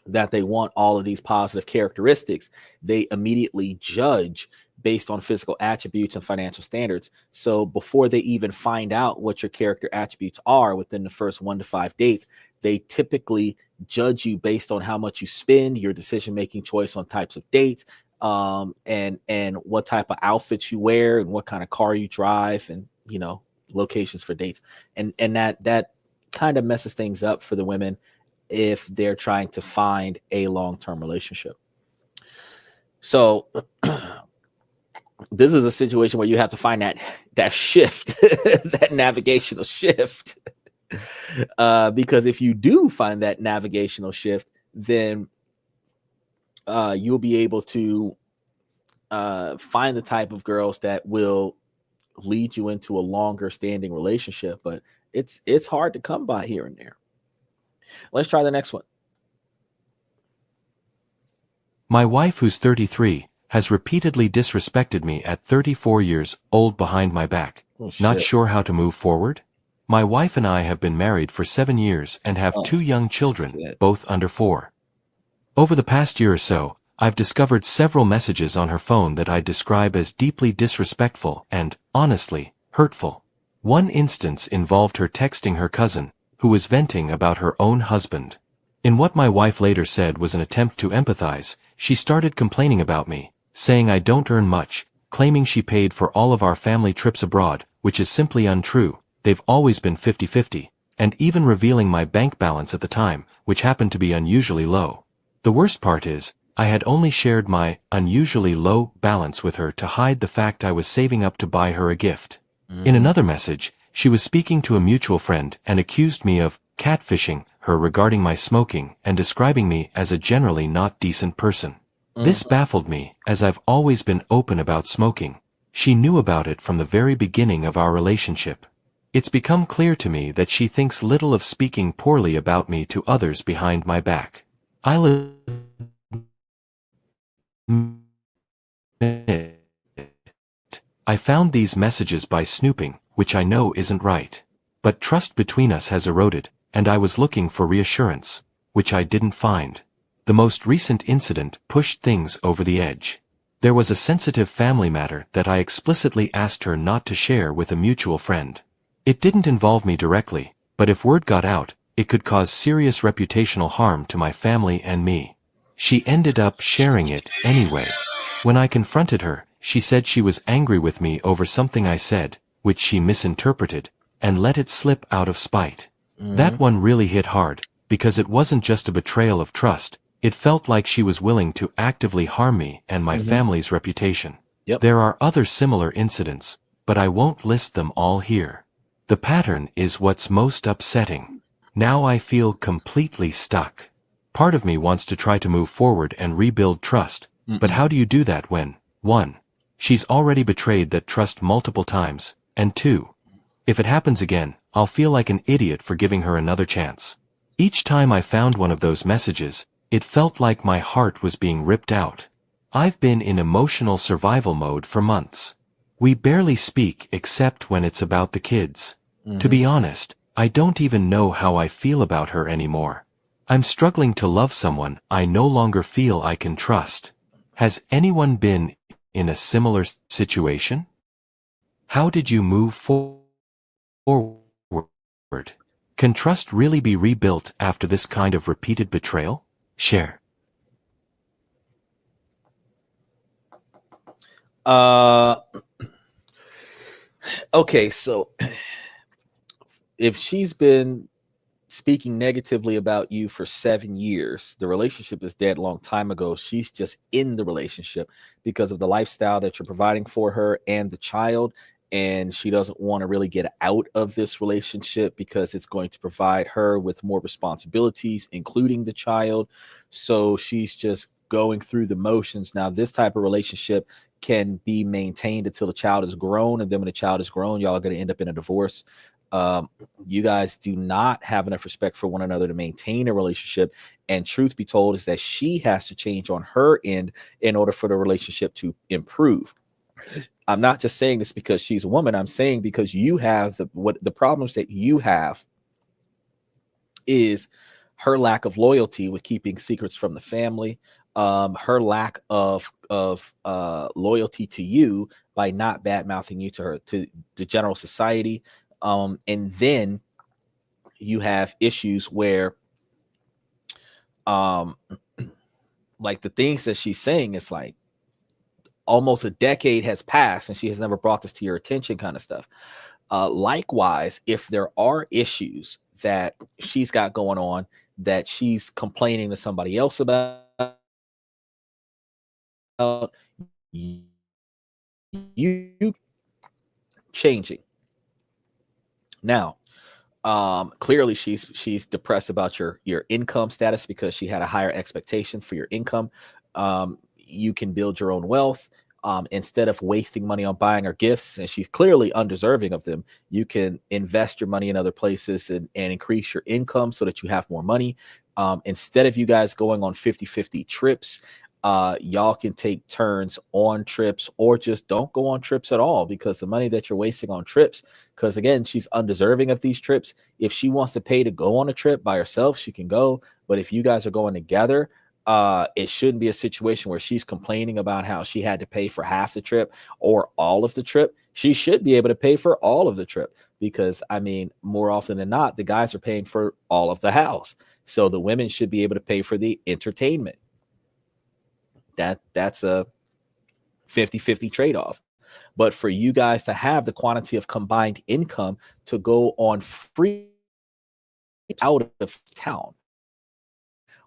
that they want all of these positive characteristics, they immediately judge based on physical attributes and financial standards. So before they even find out what your character attributes are within the first 1 to 5 dates, they typically judge you based on how much you spend, your decision-making choice on types of dates, and what type of outfits you wear and what kind of car you drive, and locations for dates. And that kind of messes things up for the women if they're trying to find a long-term relationship. So this is a situation where you have to find that shift, that navigational shift. Because if you do find that navigational shift, then you'll be able to find the type of girls that will lead you into a longer standing relationship. But it's hard to come by here and there. Let's try the next one. My wife, who's 33, has repeatedly disrespected me at 34 years old behind my back. Not sure how to move forward? My wife and I have been married for 7 years and have 2 young children, both under 4. Over the past year or so, I've discovered several messages on her phone that I'd describe as deeply disrespectful and, honestly, hurtful. One instance involved her texting her cousin, who was venting about her own husband. In what my wife later said was an attempt to empathize, she started complaining about me, saying I don't earn much, claiming she paid for all of our family trips abroad, which is simply untrue, they've always been 50-50, and even revealing my bank balance at the time, which happened to be unusually low. The worst part is, I had only shared my unusually low balance with her to hide the fact I was saving up to buy her a gift. In another message, she was speaking to a mutual friend and accused me of catfishing her regarding my smoking and describing me as a generally not decent person. This baffled me, as I've always been open about smoking. She knew about it from the very beginning of our relationship. It's become clear to me that she thinks little of speaking poorly about me to others behind my back. I found these messages by snooping, which I know isn't right. But trust between us has eroded, and I was looking for reassurance, which I didn't find. The most recent incident pushed things over the edge. There was a sensitive family matter that I explicitly asked her not to share with a mutual friend. It didn't involve me directly, but if word got out, it could cause serious reputational harm to my family and me. She ended up sharing it anyway. When I confronted her, she said she was angry with me over something I said, which she misinterpreted, and let it slip out of spite. That one really hit hard, because it wasn't just a betrayal of trust, it felt like she was willing to actively harm me and my family's reputation. There are other similar incidents, but I won't list them all here. The pattern is what's most upsetting. Now I feel completely stuck. Part of me wants to try to move forward and rebuild trust, but how do you do that when, 1. She's already betrayed that trust multiple times, and 2. If it happens again, I'll feel like an idiot for giving her another chance. Each time I found one of those messages, it felt like my heart was being ripped out. I've been in emotional survival mode for months. We barely speak except when it's about the kids. To be honest, I don't even know how I feel about her anymore. I'm struggling to love someone I no longer feel I can trust. Has anyone been in a similar situation? How did you move forward? Can trust really be rebuilt after this kind of repeated betrayal? Share. Uh, okay, so if she's been speaking negatively about you for 7 years, the relationship is dead long time ago. She's just in the relationship because of the lifestyle that you're providing for her and the child. And she doesn't want to really get out of this relationship because it's going to provide her with more responsibilities, including the child. So she's just going through the motions. Now, this type of relationship can be maintained until the child is grown. And then when the child is grown, y'all are going to end up in a divorce. You guys do not have enough respect for one another to maintain a relationship. And truth be told is that she has to change on her end in order for the relationship to improve. I'm not just saying this because she's a woman. I'm saying because you have the problems that you have is her lack of loyalty with keeping secrets from the family, her lack of loyalty to you by not bad mouthing you to her, to the general society. And then you have issues where like the things that she's saying is like almost a decade has passed and she has never brought this to your attention kind of stuff. Likewise, if there are issues that she's got going on that she's complaining to somebody else about, you changing. Now, clearly she's depressed about your income status because she had a higher expectation for your income. You can build your own wealth. Instead of wasting money on buying her gifts, and she's clearly undeserving of them, you can invest your money in other places and increase your income so that you have more money. Instead of you guys going on 50-50 trips, y'all can take turns on trips, or just don't go on trips at all, because the money that you're wasting on trips, because again, she's undeserving of these trips. If she wants to pay to go on a trip by herself, she can go. But if you guys are going together, it shouldn't be a situation where she's complaining about how she had to pay for half the trip or all of the trip. She should be able to pay for all of the trip, because I mean, more often than not, the guys are paying for all of the house. So the women should be able to pay for the entertainment. That's a 50-50 trade-off. But for you guys to have the quantity of combined income to go on free out of town,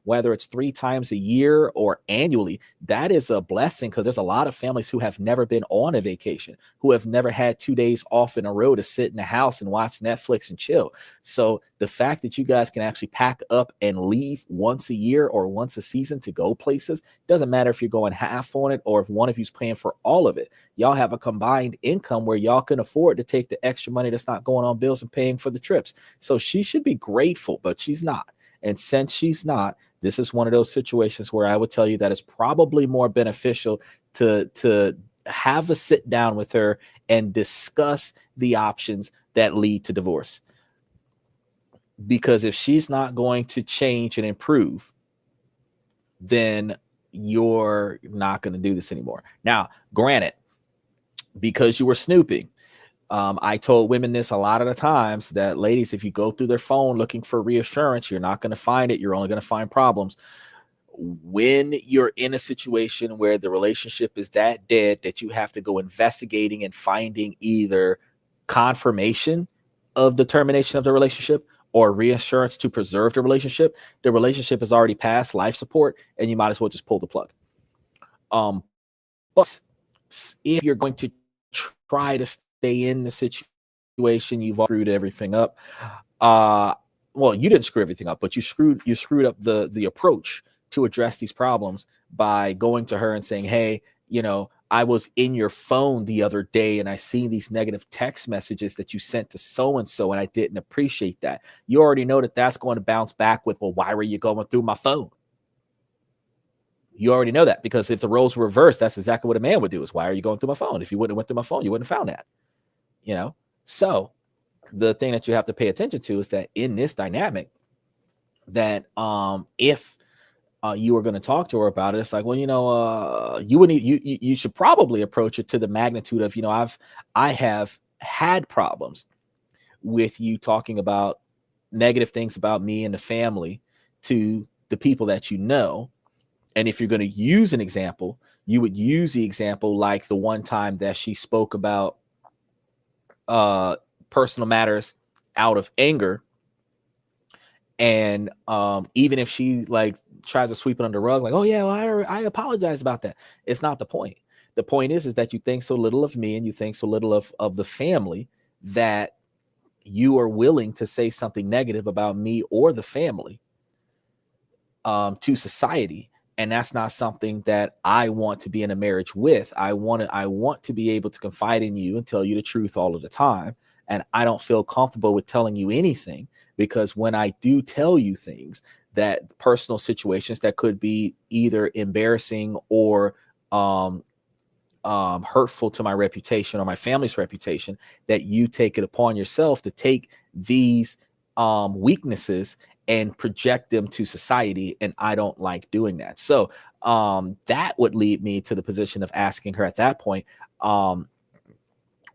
whether it's 3 times a year or annually, that is a blessing, because there's a lot of families who have never been on a vacation, who have never had 2 days off in a row to sit in the house and watch Netflix and chill. So the fact that you guys can actually pack up and leave once a year or once a season to go places, doesn't matter if you're going half on it or if one of you's paying for all of it. Y'all have a combined income where y'all can afford to take the extra money that's not going on bills and paying for the trips. So she should be grateful, but she's not. And since she's not, this is one of those situations where I would tell you that it's probably more beneficial to have a sit down with her and discuss the options that lead to divorce. Because if she's not going to change and improve, then you're not going to do this anymore. Now, granted, because you were snooping, I told women this a lot of the times, that ladies, if you go through their phone looking for reassurance, you're not going to find it. You're only going to find problems. When you're in a situation where the relationship is that dead that you have to go investigating and finding either confirmation of the termination of the relationship or reassurance to preserve the relationship is already past life support, and you might as well just pull the plug. But if you're going to try to stay in the situation, you've screwed everything up. Well, you didn't screw everything up, but you screwed up the approach to address these problems by going to her and saying, hey, I was in your phone the other day and I seen these negative text messages that you sent to so-and-so, and I didn't appreciate that. You already know that that's going to bounce back with, well, why were you going through my phone? You already know that, because if the roles were reversed, that's exactly what a man would do, is why are you going through my phone? If you wouldn't have went through my phone, you wouldn't have found that. So the thing that you have to pay attention to is that in this dynamic, that if you were going to talk to her about it, it's like, well, you should probably approach it to the magnitude of, I have had problems with you talking about negative things about me and the family to the people that you know. And if you're going to use an example, you would use the example like the one time that she spoke about personal matters out of anger. And even if she like tries to sweep it under the rug, like, oh yeah, well, I apologize about that. It's not the point. The point is that you think so little of me and you think so little of the family that you are willing to say something negative about me or the family to society. And that's not something that I want to be in a marriage with. I want to be able to confide in you and tell you the truth all of the time. And I don't feel comfortable with telling you anything, because when I do tell you things, that personal situations that could be either embarrassing or hurtful to my reputation or my family's reputation, that you take it upon yourself to take these weaknesses and project them to society. And I don't like doing that. So that would lead me to the position of asking her at that point,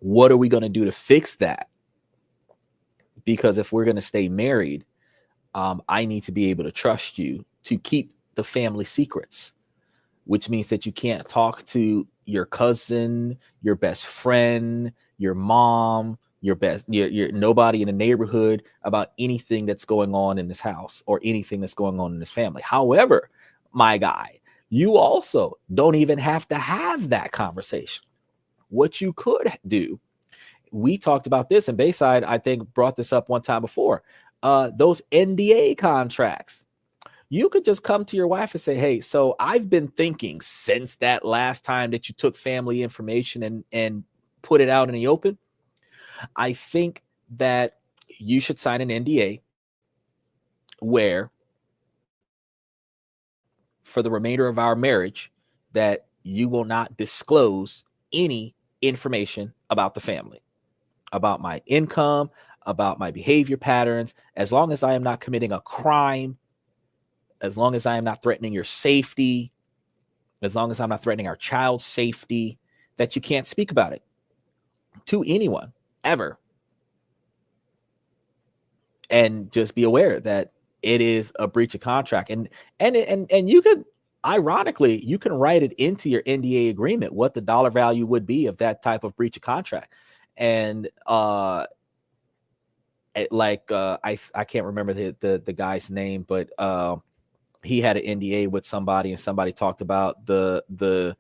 what are we going to do to fix that? Because if we're going to stay married, I need to be able to trust you to keep the family secrets, which means that you can't talk to your cousin, your best friend, your mom, your nobody in the neighborhood about anything that's going on in this house or anything that's going on in this family. However, my guy, you also don't even have to have that conversation. What you could do, we talked about this, and Bayside, I think, brought this up one time before, those NDA contracts. You could just come to your wife and say, hey, so I've been thinking since that last time that you took family information and put it out in the open, I think that you should sign an NDA where for the remainder of our marriage that you will not disclose any information about the family, about my income, about my behavior patterns, as long as I am not committing a crime, as long as I am not threatening your safety, as long as I'm not threatening our child's safety, that you can't speak about it to anyone ever. And just be aware that it is a breach of contract. And you could, ironically, you can write it into your NDA agreement what the dollar value would be of that type of breach of contract. And I can't remember the guy's name, but he had an NDA with somebody, and somebody talked about the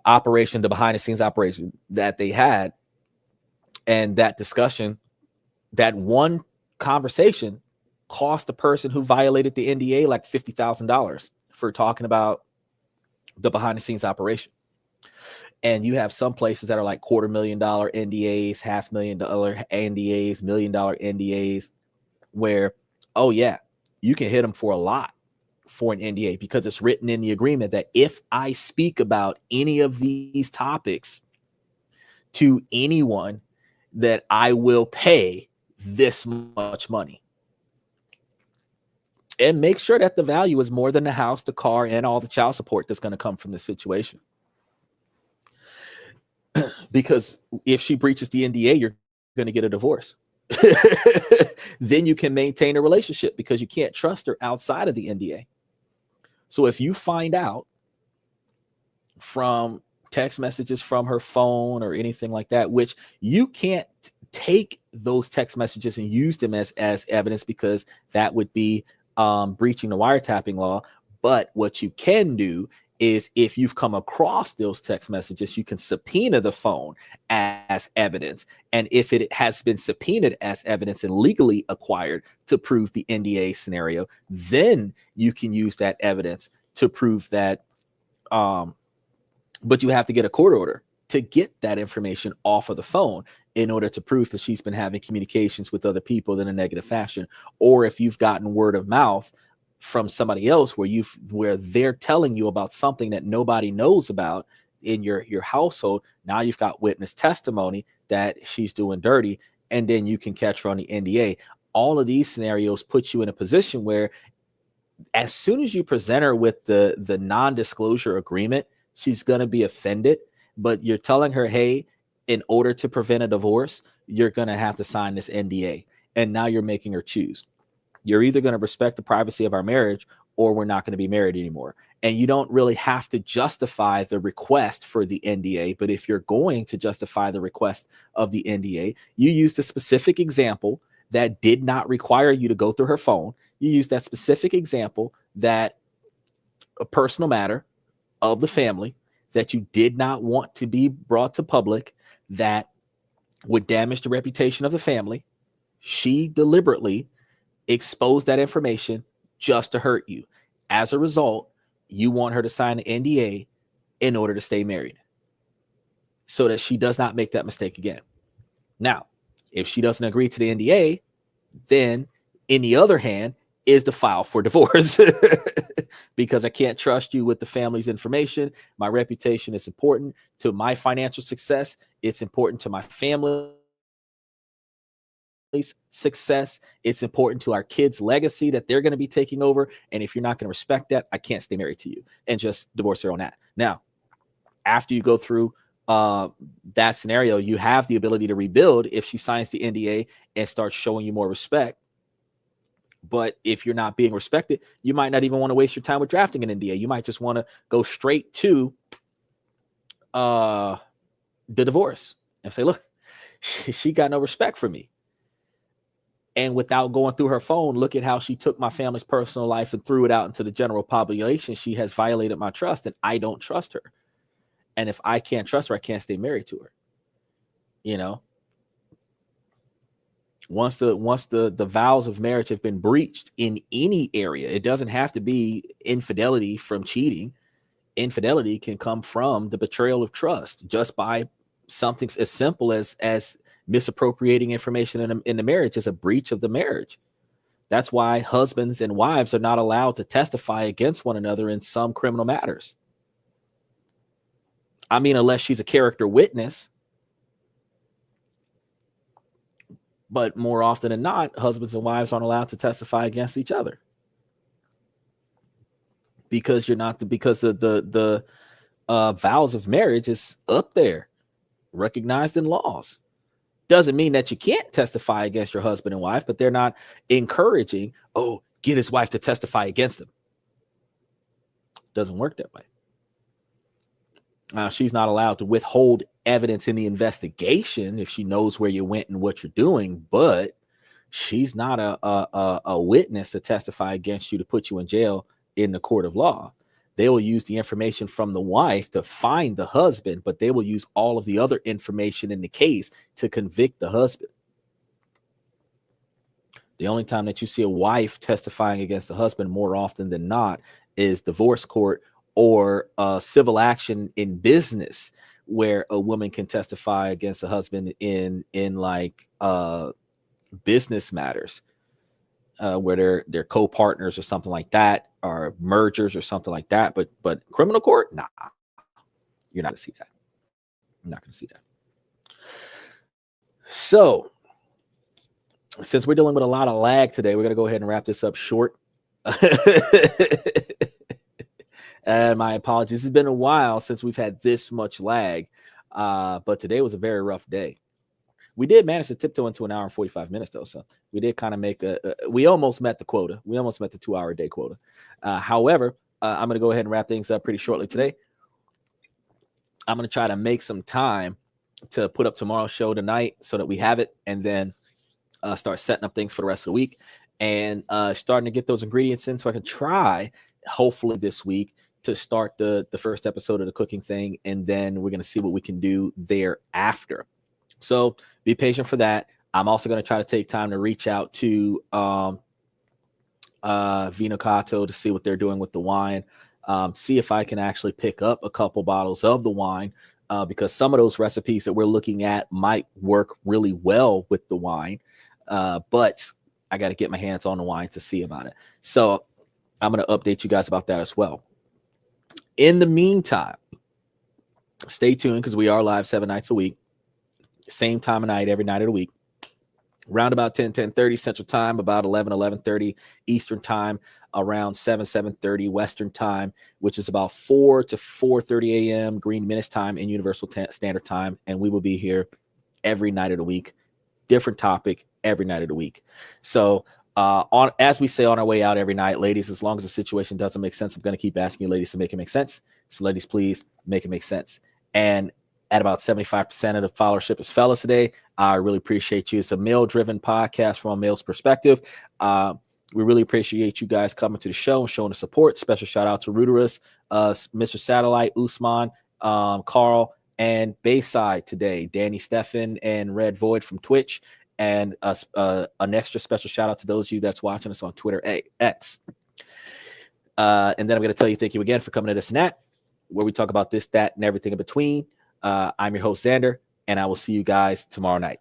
operation, the behind the scenes operation that they had. And that discussion, that one conversation, cost the person who violated the NDA like $50,000 for talking about the behind the scenes operation. And you have some places that are like $250,000 NDAs, $500,000 NDAs, $1 million NDAs, where, oh yeah, you can hit them for a lot for an NDA, because it's written in the agreement that if I speak about any of these topics to anyone, that I will pay this much money. And make sure that the value is more than the house, the car, and all the child support that's going to come from this situation. Because if she breaches the NDA, you're going to get a divorce. Then you can maintain a relationship because you can't trust her outside of the NDA. So if you find out from text messages from her phone or anything like that, which you can't take those text messages and use them as evidence, because that would be breaching the wiretapping law. But what you can do is, if you've come across those text messages, you can subpoena the phone as evidence. And if it has been subpoenaed as evidence and legally acquired to prove the NDA scenario, then you can use that evidence to prove that. But you have to get a court order to get that information off of the phone in order to prove that she's been having communications with other people in a negative fashion. Or if you've gotten word of mouth from somebody else where they're telling you about something that nobody knows about in your household, now you've got witness testimony that she's doing dirty, and then you can catch her on the NDA. All of these scenarios put you in a position where, as soon as you present her with the non-disclosure agreement, she's going to be offended. But you're telling her, hey, in order to prevent a divorce, you're going to have to sign this NDA. And now you're making her choose. You're either going to respect the privacy of our marriage, or we're not going to be married anymore. And you don't really have to justify the request for the NDA. But if you're going to justify the request of the NDA, you used a specific example that did not require you to go through her phone. You used that specific example that a personal matter of the family that you did not want to be brought to public, that would damage the reputation of the family. She deliberately exposed that information just to hurt you. As a result, you want her to sign an NDA in order to stay married so that she does not make that mistake again. Now, if she doesn't agree to the NDA, then in the other hand is the file for divorce because I can't trust you with the family's information. My reputation is important to my financial success. It's important to my family's success. It's important to our kids' legacy that they're going to be taking over. And if you're not going to respect that, I can't stay married to you, and just divorce her on that. Now, after you go through that scenario, you have the ability to rebuild if she signs the NDA and starts showing you more respect. But if you're not being respected, you might not even want to waste your time with drafting an NDA. You might just want to go straight to the divorce and say, look, she got no respect for me. And without going through her phone, look at how she took my family's personal life and threw it out into the general population. She has violated my trust, and I don't trust her. And if I can't trust her, I can't stay married to her. You know, once the vows of marriage have been breached in any area, it doesn't have to be infidelity from cheating. Infidelity can come from the betrayal of trust just by something as simple as misappropriating information in the marriage is a breach of the marriage. That's why husbands and wives are not allowed to testify against one another in some criminal matters. I mean, unless she's a character witness. But more often than not, husbands and wives aren't allowed to testify against each other because the vows of marriage is up there, recognized in laws. Doesn't mean that you can't testify against your husband and wife, but they're not encouraging, oh, get his wife to testify against him. Doesn't work that way. She's not allowed to withhold evidence in the investigation if she knows where you went and what you're doing, but she's not a witness to testify against you to put you in jail in the court of law. They will use the information from the wife to find the husband, but they will use all of the other information in the case to convict the husband. The only time that you see a wife testifying against the husband more often than not is divorce court or civil action in business, where a woman can testify against a husband in like business matters, where they're co-partners or something like that, or mergers or something like that. But criminal court, nah, you're not gonna see that. I'm not gonna see that. So, since we're dealing with a lot of lag today, we're gonna go ahead and wrap this up short. And my apologies. It's been a while since we've had this much lag, but today was a very rough day. We did manage to tiptoe into an hour and 45 minutes, though, so we did kind of make we almost met the quota. We almost met the 2-hour day quota. However, I'm going to go ahead and wrap things up pretty shortly today. I'm going to try to make some time to put up tomorrow's show tonight so that we have it, and then start setting up things for the rest of the week and starting to get those ingredients in so I can try, hopefully this week, to start the first episode of the cooking thing, and then we're going to see what we can do thereafter. So be patient for that. I'm also going to try to take time to reach out to Vino Cato to see what they're doing with the wine, see if I can actually pick up a couple bottles of the wine, because some of those recipes that we're looking at might work really well with the wine, but I got to get my hands on the wine to see about it. So I'm going to update you guys about that as well. In the meantime, stay tuned because we are live 7 nights a week, same time of night, every night of the week, around about 10:30 Central Time, about 11:30 Eastern Time, around 7:30 Western Time, which is about 4 to 4:30 a.m. Green Minutes Time and Universal Standard Time. And we will be here every night of the week, different topic every night of the week. So On as we say on our way out every night, ladies, as long as the situation doesn't make sense, I'm going to keep asking you ladies to make it make sense. So ladies, please make it make sense. And at about 75% of the followership is fellas today. I really appreciate you. It's a male-driven podcast from a male's perspective. We really appreciate you guys coming to the show and showing the support. Special shout out to Ruderus, Mr. Satellite, Usman, Carl, and Bayside today, Danny Steffen and Red Void from Twitch. And an extra special shout out to those of you that's watching us on Twitter X. And then I'm going to tell you thank you again for coming to This and That, where we talk about this, that, and everything in between. I'm your host, Xander, and I will see you guys tomorrow night.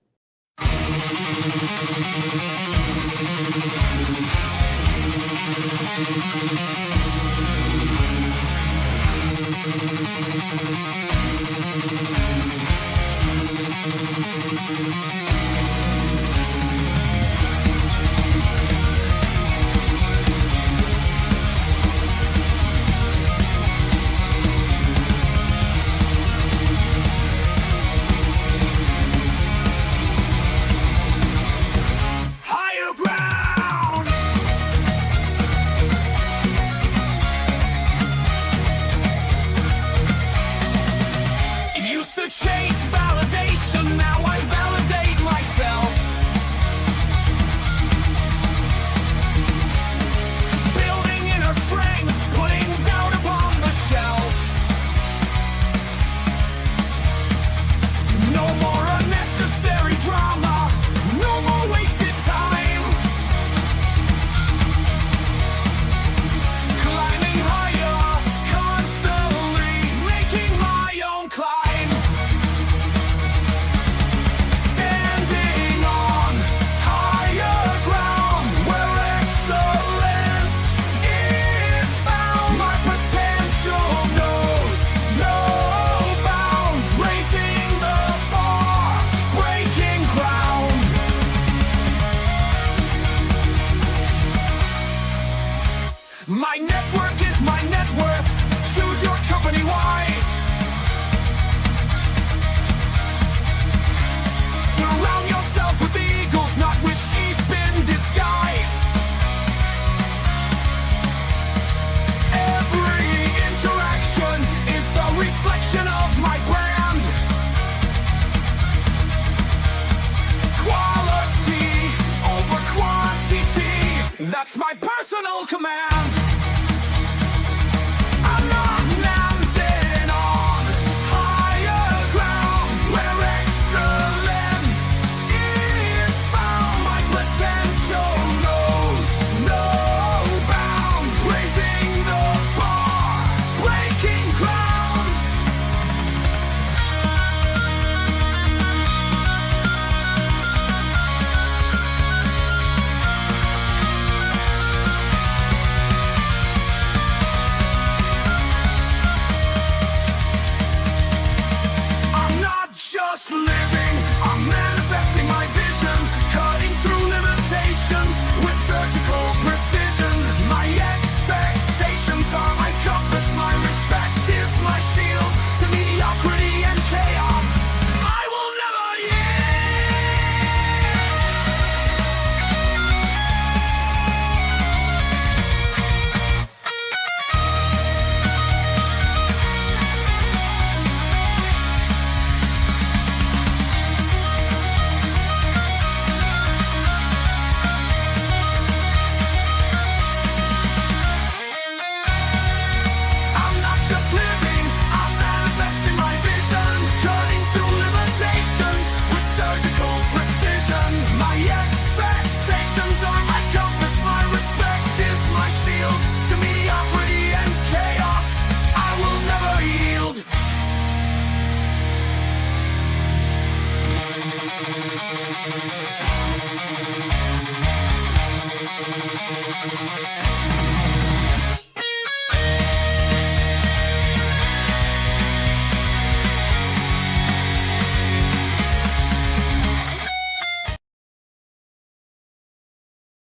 Higher ground. Used to chase validation, now I validate myself. Building inner strength, putting doubt upon the shelf. No more unnecessary drama, no more wasted time. Climbing higher, constantly making my own climb. Standing on higher ground where excellence is found. My potential knows no bounds, raising the bar, breaking ground. My network is my net worth. Choose your company wise. Surround yourself with eagles, not with sheep in disguise. Every interaction is a reflection of my brand. Quality over quantity, that's my personal command. I'm not landing on higher ground where excellence is found. My potential knows no bounds, raising the bar, breaking ground. I'm not just living, I'm manifesting my vision, cutting through limitations with surgical precision. My expectations are my compass, my respect is my shield to mediocrity and chaos. I will never I'm not just living, I'm manifesting my vision, cutting through limitations with surgical precision. My expectations are my compass, my respect is my shield to mediocrity and chaos. I will never yield.